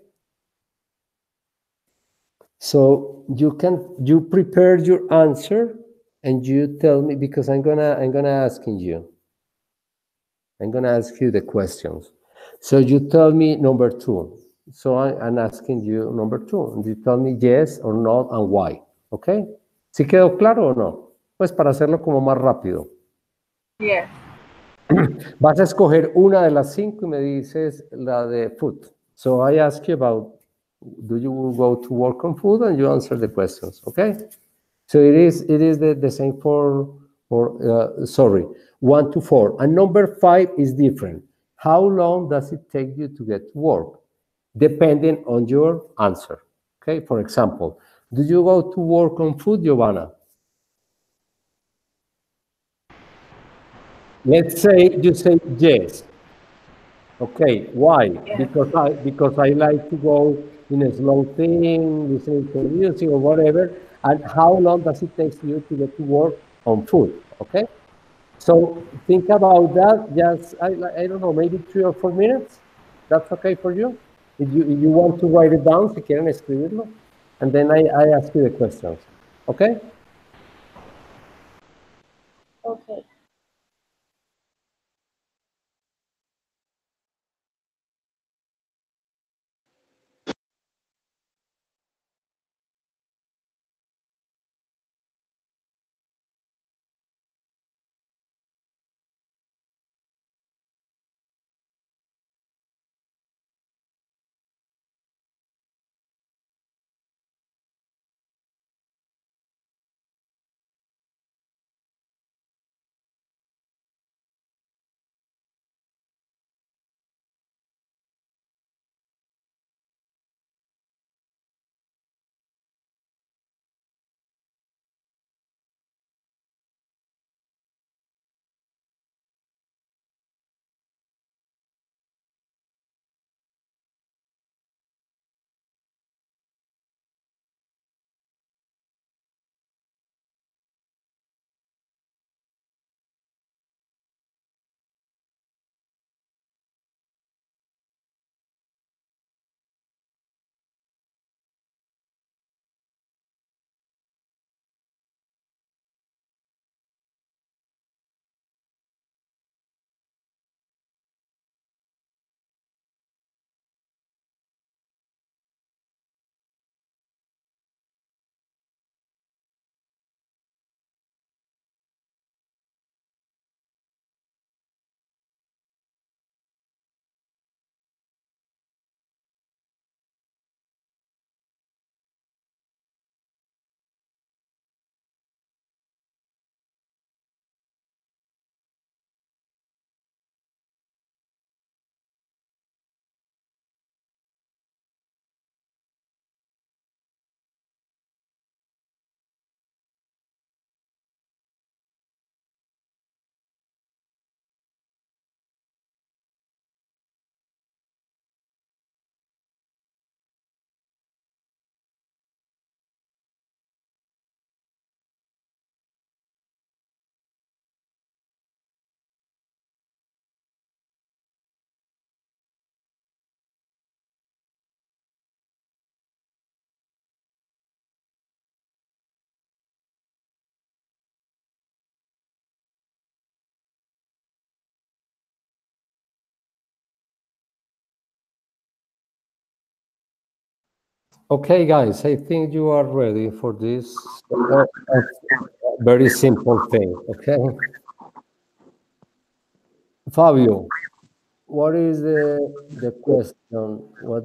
So you prepare your answer and you tell me, because I'm gonna ask you the questions. So you tell me number 2. So I'm asking you number 2. And you tell me yes or no and why. Okay? ¿Sí quedó claro o no? Pues para hacerlo como más rápido. Yes. Vas a escoger una de las 5 y me dices la de food. So I ask you about, do you go to work on food, and you answer the questions, okay? So it is the same for sorry, 1 to 4. And number 5 is different. How long does it take you to get to work? Depending on your answer, okay? For example, do you go to work on food, Giovanna? Let's say you say yes. Okay, why? Yes. Because I like to go in a slow thing, listening to music or whatever. And how long does it take you to get to work on food? Okay, so think about that. Just I don't know, maybe 3 or 4 minutes. That's okay for you. If you want to write it down, si quieren escribirlo, and then I ask you the questions. Okay. Okay. Okay, guys, I think you are ready for this very simple thing. Okay, Fabio, what is the question? What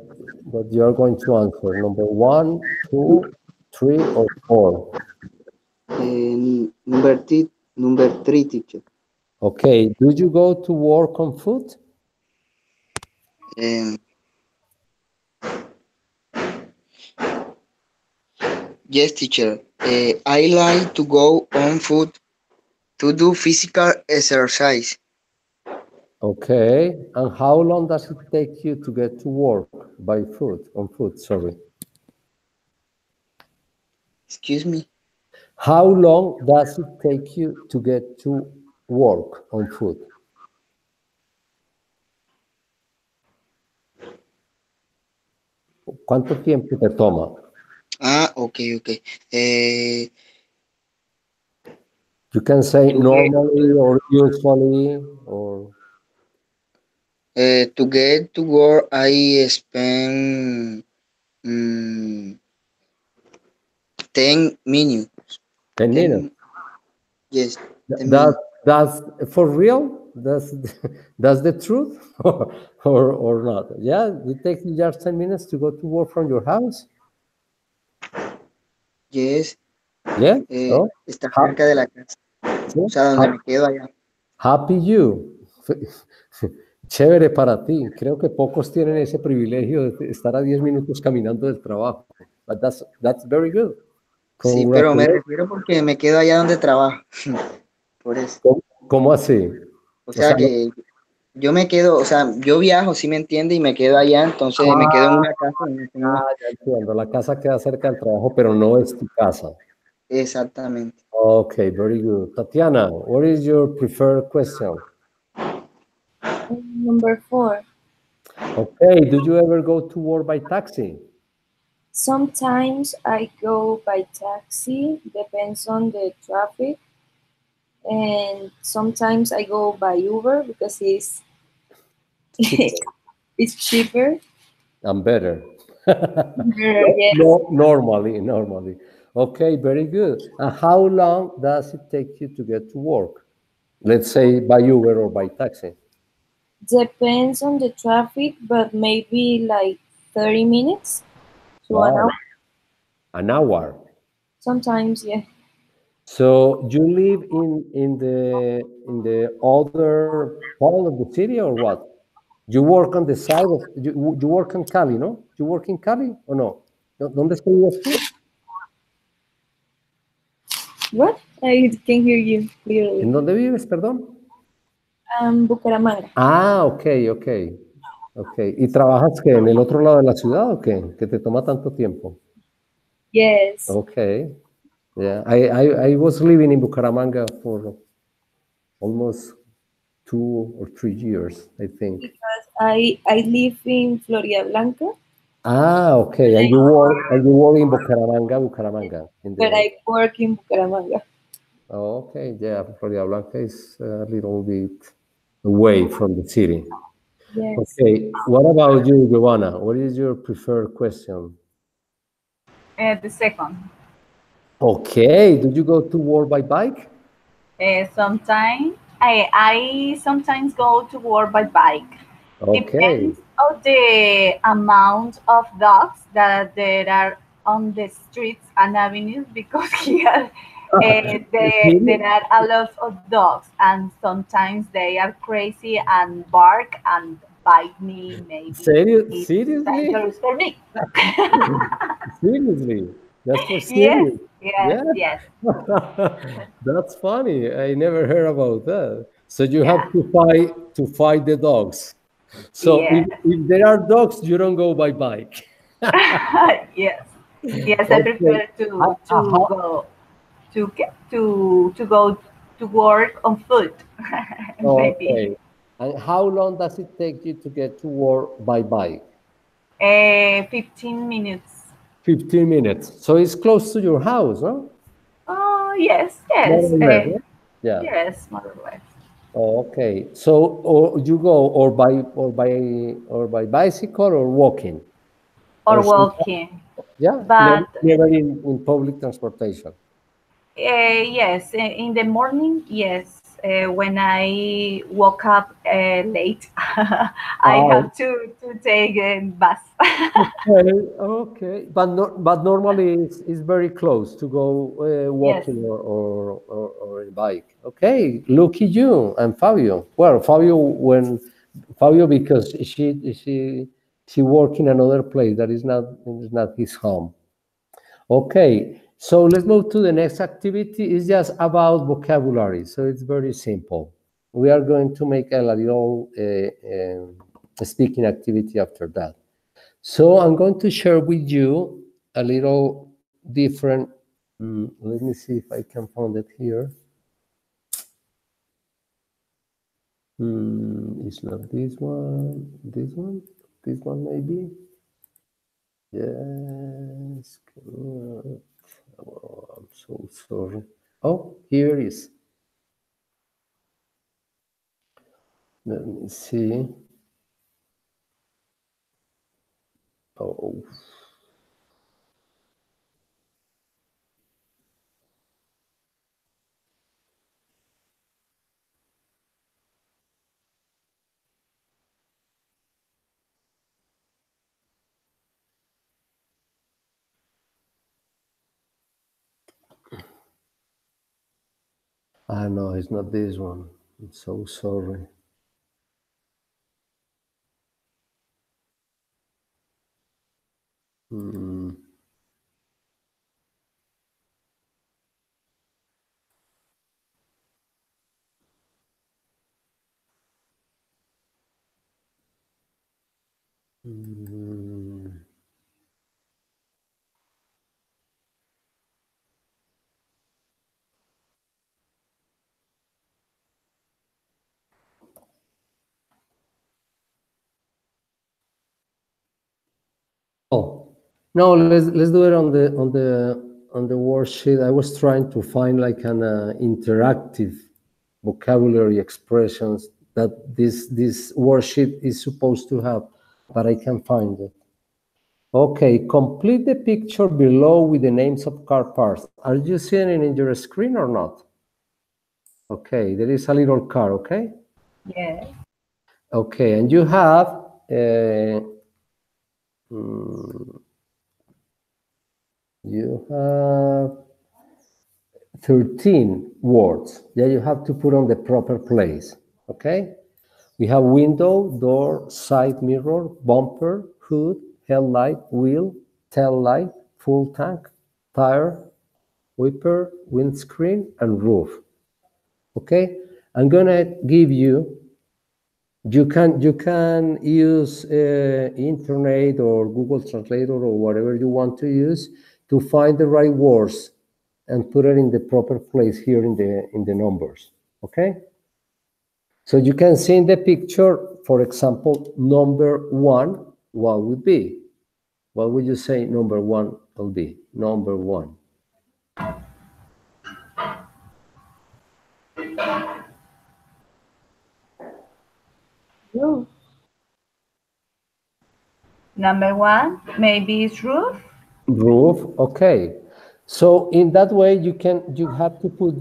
you are going to answer? Number 1, 2, 3, or 4? Number 3, teacher. Okay. Do you go to work on foot? Um, yes, teacher. I like to go on foot to do physical exercise. Okay. And how long does it take you to get to work by foot, on foot, sorry? Excuse me. How long does it take you to get to work on foot? ¿Cuánto tiempo te toma? Ah, okay, okay. You can say To get normally or usually or to get to work, I spend mm, 10 minutes. 10 minutes. 10, yes, 10 That minutes. that's for real? That's the truth or not? Yeah, it takes you just 10 minutes to go to work from your house. Yes, Yeah. Oh, está ha- cerca de la casa. O sí. sea, donde me quedo allá. Happy you. Chévere para ti. Creo que pocos tienen ese privilegio de estar a 10 minutos caminando del trabajo. But that's very good. Sí, pero me Congratulations. refiero porque me quedo allá donde trabajo. Por eso. ¿Cómo así? O O sea sea, que yo me quedo, o sea, yo viajo, sí me entiende, y me quedo allá, entonces me quedo en ah, una casa donde tengo. ya entiendo. La casa queda cerca del trabajo, pero no es tu casa. Exactamente. Okay, very good. Tatiana, what is your preferred question? Number 4. Okay, do you ever go to work by taxi? Sometimes I go by taxi, depends on the traffic, and sometimes I go by Uber because Cheaper it's cheaper. and better. Yes. Normally. Okay, very good. And how long does it take you to get to work? Let's say by Uber or by taxi. Depends on the traffic, but maybe like 30 minutes to an Wow, hour. an hour. Sometimes, yeah. So you live in the other part of the city or what? You work on the side of you work in Cali, no? You work in Cali or no? ¿Dónde vives tú? What? I can hear you clearly. ¿En dónde vives, perdón? Bucaramanga. Ah, ok. ¿Y trabajas que en el otro lado de la ciudad o qué? ¿Que te toma tanto tiempo? Yes. Okay. Yeah, I was living in Bucaramanga for almost 2 or 3 years, I think. Because I live in Florida Blanca, Ah, okay. And you work in Bucaramanga, in but the. I work in Bucaramanga. Oh, okay, yeah. Florida Blanca is a little bit away from the city. Yes. Okay. What about you, Giovanna? What is your preferred question? The second. Okay. Do you go to work by bike? Sometimes I sometimes go to work by bike. Okay. Depends on the amount of dogs that there are on the streets and avenues because here there are a lot of dogs and sometimes they are crazy and bark and bite me. Maybe it's Seriously? dangerous for me. Seriously? That's for Yes, serious? yes, Yeah. yes, That's funny. I never heard about that. So you have yeah, to fight the dogs. So yes. if there are dogs, you don't go by bike. Yes, yes. I Okay. prefer Uh, uh, go to go to work on foot. Maybe okay. And how long does it take you to get to work by bike? 15 minutes. 15 minutes. So it's close to your house, no? Oh yes, More yes, or less, no? Yeah. yes, more or less. Okay. So or you go or by bicycle or walking or Or some, walking, yeah, never, but never in public transportation. yes, in the morning, yes. when I woke up late, I Ah, have to take a bus. okay, okay. But normally it's very close to go Yes, walking or a bike. Okay, lucky you and Fabio. Well, Fabio because she work in another place that is not his home. Okay, so let's move to the next activity. It's just about vocabulary, so it's very simple. We are going to make a little speaking activity after that. So I'm going to share with you a little different. Let me see if I can find it here. It's not this one. This one maybe. Yes. Oh, I'm so sorry. Oh, here it is. Let me see. Oh, I know it's not this one. I'm so sorry. Hmm. Hmm. Oh, no, let's do it on the worksheet. I was trying to find like an interactive vocabulary expressions that this worksheet is supposed to have, but I can find it. Okay, complete the picture below with the names of car parts. Are you seeing it in your screen or not? Okay, there is a little car, okay? yes. Okay, and you have mm, you have 13 words that you have to put on the proper place, okay? We have window, door, side mirror, bumper, hood, headlight, wheel, tail light, full tank, tire, wiper, windscreen, and roof, okay? I'm gonna give you can use internet or Google Translator or whatever you want to use to find the right words and put it in the proper place here in the numbers. Okay. So you can see in the picture, for example, number one. What would be? What would you say number one will be? Number one. No. Number one, maybe it's roof. Roof, okay. So in that way, you have to put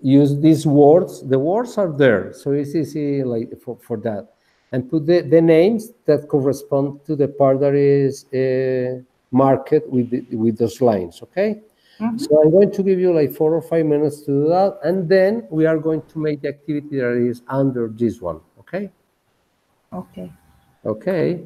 use these words. The words are there, so it's easy like for that, and put the names that correspond to the part that is marked with those lines. Okay. Mhm. So I'm going to give you like 4 or 5 minutes to do that, and then we are going to make the activity that is under this one. Okay. Okay. Okay.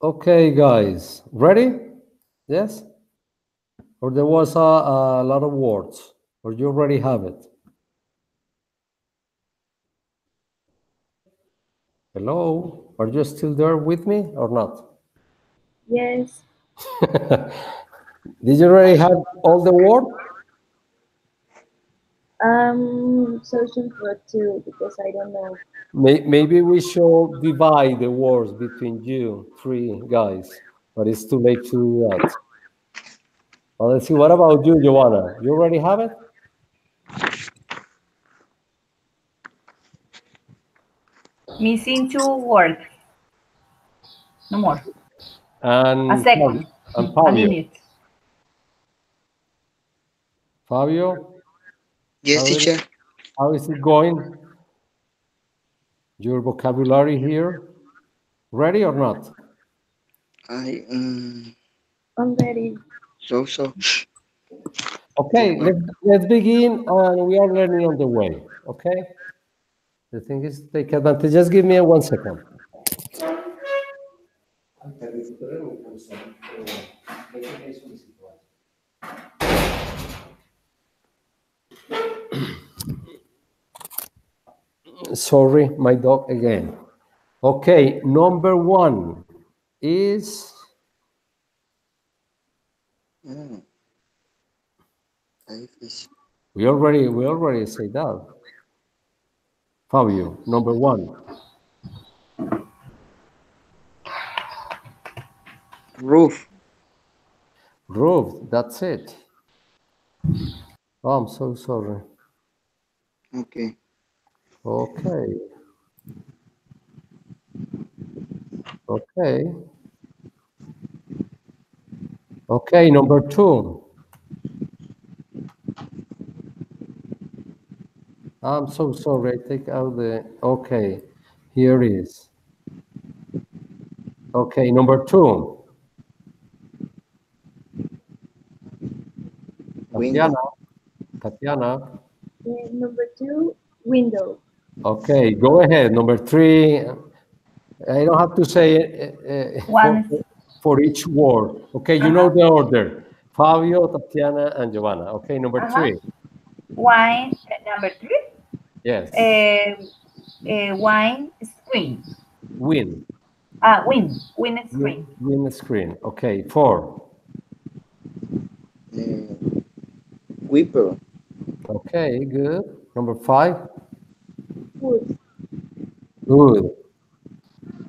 Okay, guys, ready? Yes? Or there was a lot of words, or you already have it? Hello? Are you still there with me or not? Yes. Did you already have all the words? I'm searching for two because I don't know. Maybe we should divide the words between you three guys, but it's too late to do that. Well, let's see. What about you, Joanna? You already have it? Missing two words. No more. A And second. and A Fabio. minute. Fabio, Yes, teacher. how is it going? Your vocabulary here? Ready or not? I I'm ready. so. Okay, let's begin, and we are learning on the way. Okay. The thing is, take advantage. Just give me 1 second. Sorry, my dog again. Okay, number one is Mm, fish. we already say that. Fabio, number one. Roof. Roof, that's it. Oh, I'm so sorry. Okay. Okay. Okay. Okay, number two. I'm so sorry. I take out the. Okay, here is. Okay, number two. Window. Tatiana. Tatiana. Number two, window. Okay, go ahead. Number three. I don't have to say One. for each word. Okay, you know the order. Fabio, Tatiana, and Giovanna. Okay, number three. Wine. Number three. Yes. Wine screen. Win. Win screen. Win screen. Okay, four. Whipper. Okay, good. Number five. Wood. Good.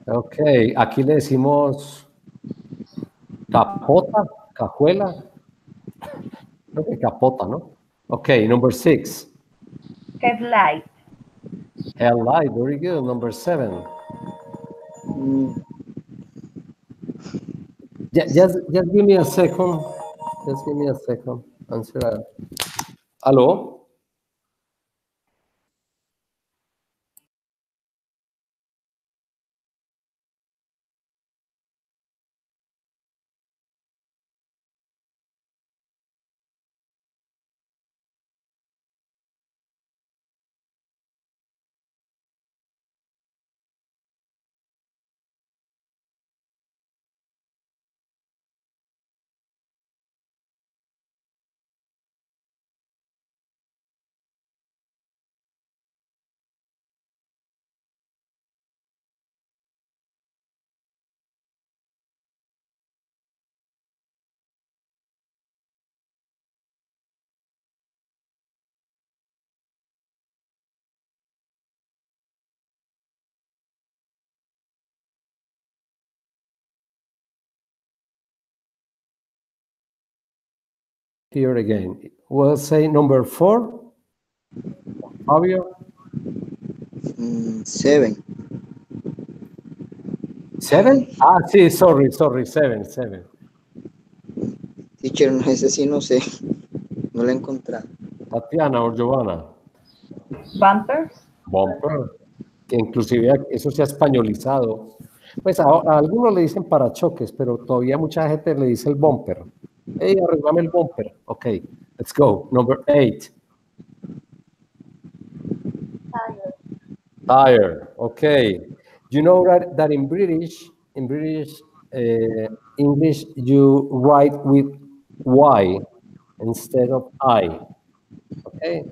Okay, aquí le decimos capota, cajuela. Creo que capota, ¿no? Okay, number six. Headlight. Headlight, very good. Number seven. Mm, Just give me a second. Just give me a second. Answer. Hello? Here again. We'll say number four. Fabio? seven. Seven? Ah, sí, sorry, seven, seven. Teacher, no, ese sí no sé. No lo he encontrado. Tatiana o Giovanna. Bumper. Bumper. Que inclusive eso se ha españolizado. Pues a algunos le dicen parachoques, pero todavía mucha gente le dice el bumper. Hey, arreglame el bumper. Okay, let's go. Number eight. Tire. Okay. You know that in British, English, you write with Y instead of I. Okay.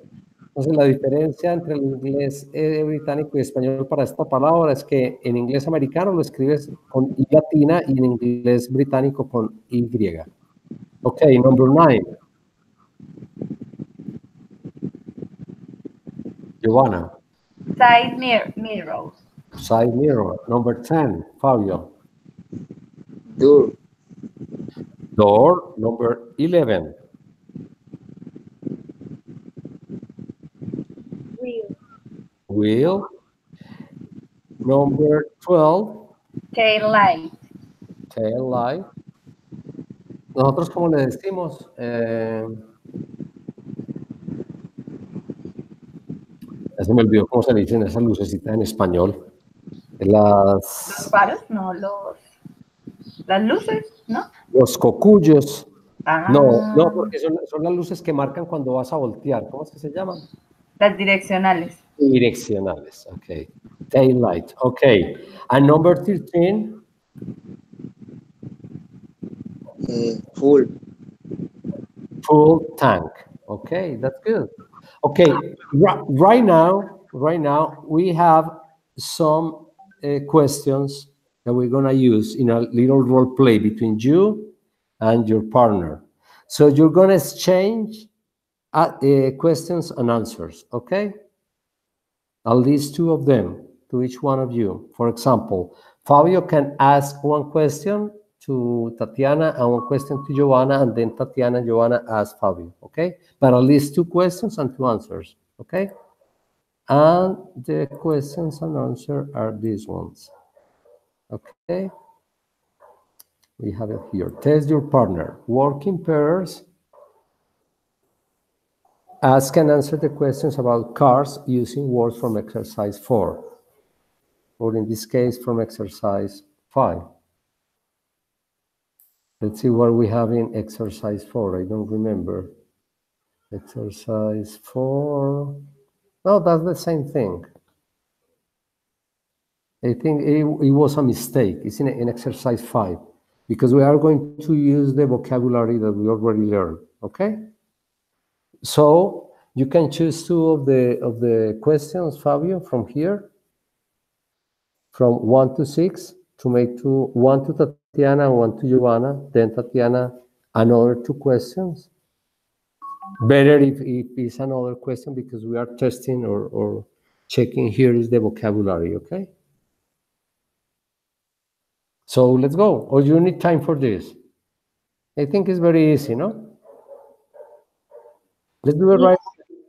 Entonces, la diferencia entre el inglés británico y español para esta palabra es que en inglés americano lo escribes con I latina y en inglés británico con Y. Okay, number 9. Giovanna. Side mirrors. Side mirror. Number 10. Fabio. Door. Door. Number 11. Wheel. Wheel. Number 12. Tail light. Tail light. Nosotros, ¿cómo le decimos? Ya se me olvidó cómo se le dicen esas lucecitas en español. Los faros, no, las luces, ¿no? Los cocuyos. Ah, No, porque son las luces que marcan cuando vas a voltear. ¿Cómo es que se llaman? las direccionales. Direccionales. Okay. Tail light. Okay. And number 13. Full. Full tank. Okay, that's good. Okay, right now, we have some questions that we're gonna use in a little role play between you and your partner. So you're gonna exchange questions and answers, okay? At least two of them to each one of you. For example, Fabio can ask one question to Tatiana and one question to Giovanna, and then Tatiana and Giovanna ask Fabio, okay? But at least two questions and two answers, okay? And the questions and answers are these ones, okay? We have it here. Test your partner. Work in pairs. Ask and answer the questions about cars using words from exercise 4, or in this case, from exercise 5. Let's see what we have in exercise 4. I don't remember. Exercise 4. No, that's the same thing. I think it was a mistake. It's in exercise 5, because we are going to use the vocabulary that we already learned, okay? So you can choose two of the questions, Fabio, from here, from 1 to 6, to make one to Tatiana and one to Giovanna, then Tatiana, another two questions. Better if it's another question, because we are testing or checking here is the vocabulary, okay? So let's go. Or you need time for this? I think it's very easy, no? Let's do it right.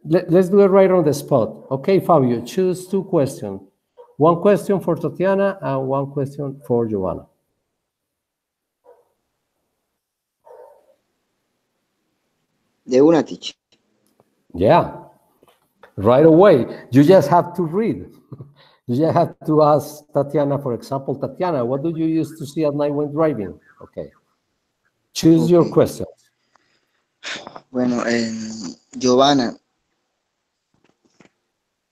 Let's do it right on the spot. Okay, Fabio, choose two questions. One question for Tatiana and one question for Giovanna. De una, teacher. Yeah, right away. You just have to read. You just have to ask Tatiana, for example, Tatiana, what do you use to see at night when driving? Okay. Choose your questions. Bueno, Giovanna,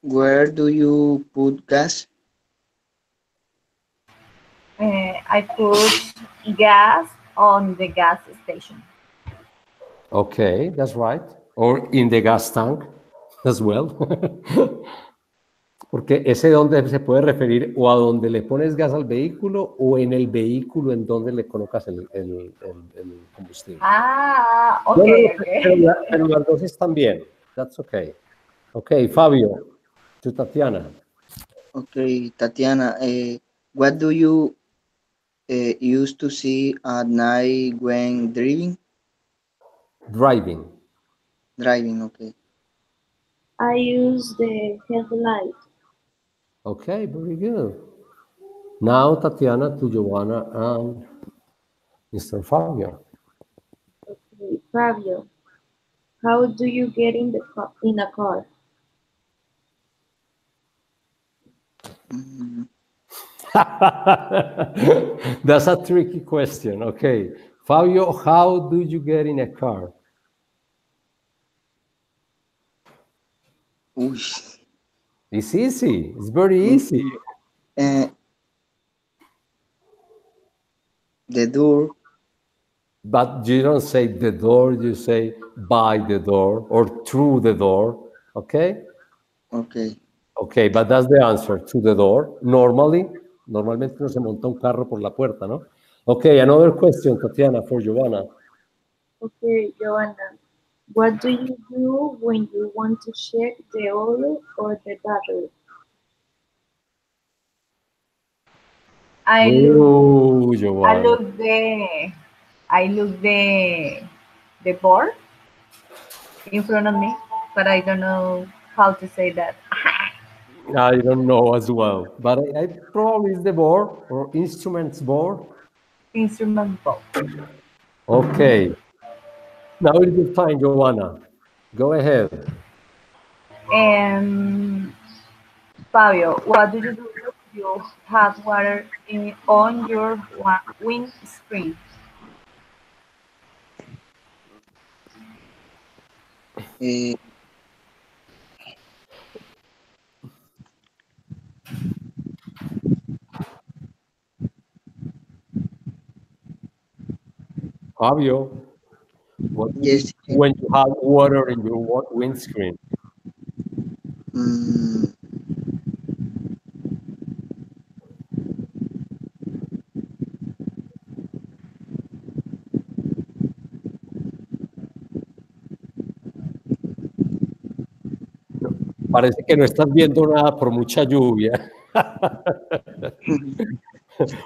where do you put gas? I put gas on the gas station. Okay, that's right. Or in the gas tank as well. Porque ese donde se puede referir o a donde le pones gas al vehículo o en el vehículo en donde le colocas el combustible. Ah, ok, ok. Pero las dos están bien. That's okay. Okay, Fabio, to Tatiana. Okay, Tatiana, what do you use to see at night when driving? Driving, okay. I use the headlight. Okay, very good. Now, Tatiana, to Giovanna and Mr. Fabio. Okay, Fabio, how do you get in a car? That's a tricky question. Okay, Fabio, how do you get in a car? Uy. It's easy. It's very easy. The door. But you don't say the door, you say by the door or through the door. Okay? Okay. Okay, but that's the answer, to the door. Normalmente no se monta un carro por la puerta, ¿no? Okay, another question, Tatiana, for Giovanna. Okay, Joanna. What do you do when you want to check the oil or the battery? I look Oh, I Giovanna. look the I look the board in front of me, but I don't know how to say that. I don't know as well, but I probably is the board or instruments board. Instrument board. Okay, now is your time, Giovanna. Go ahead. And Fabio, what do you do if you have water on your windscreen? Uh, Fabio, what do you yes, do teacher. when you have water in your windscreen? Mm, No, parece que no estás viendo nada por mucha lluvia.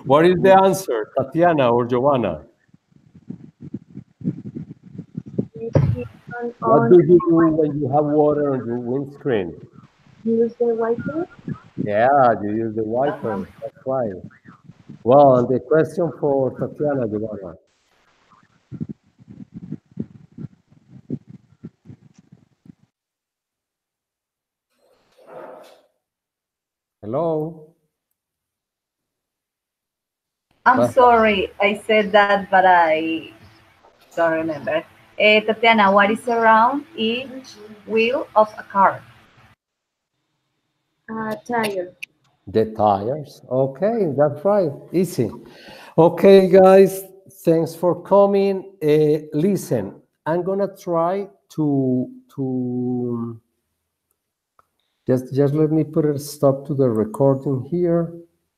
What is the answer, Tatiana or Giovanna? You turn What on, do you do when you have water on your windscreen? use the wiper. Yeah, you use the wiper. That's right. Well, and the question for Tatiana, Giovanna. Hello? I'm Well, sorry, I said that, but I don't remember. Tatiana, what is around each wheel of a car? Tire. the tires. Okay, that's right. Easy. Okay, guys, thanks for coming. Listen, I'm gonna try to just let me put a stop to the recording here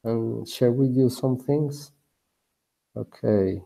and share with you some things. Okay.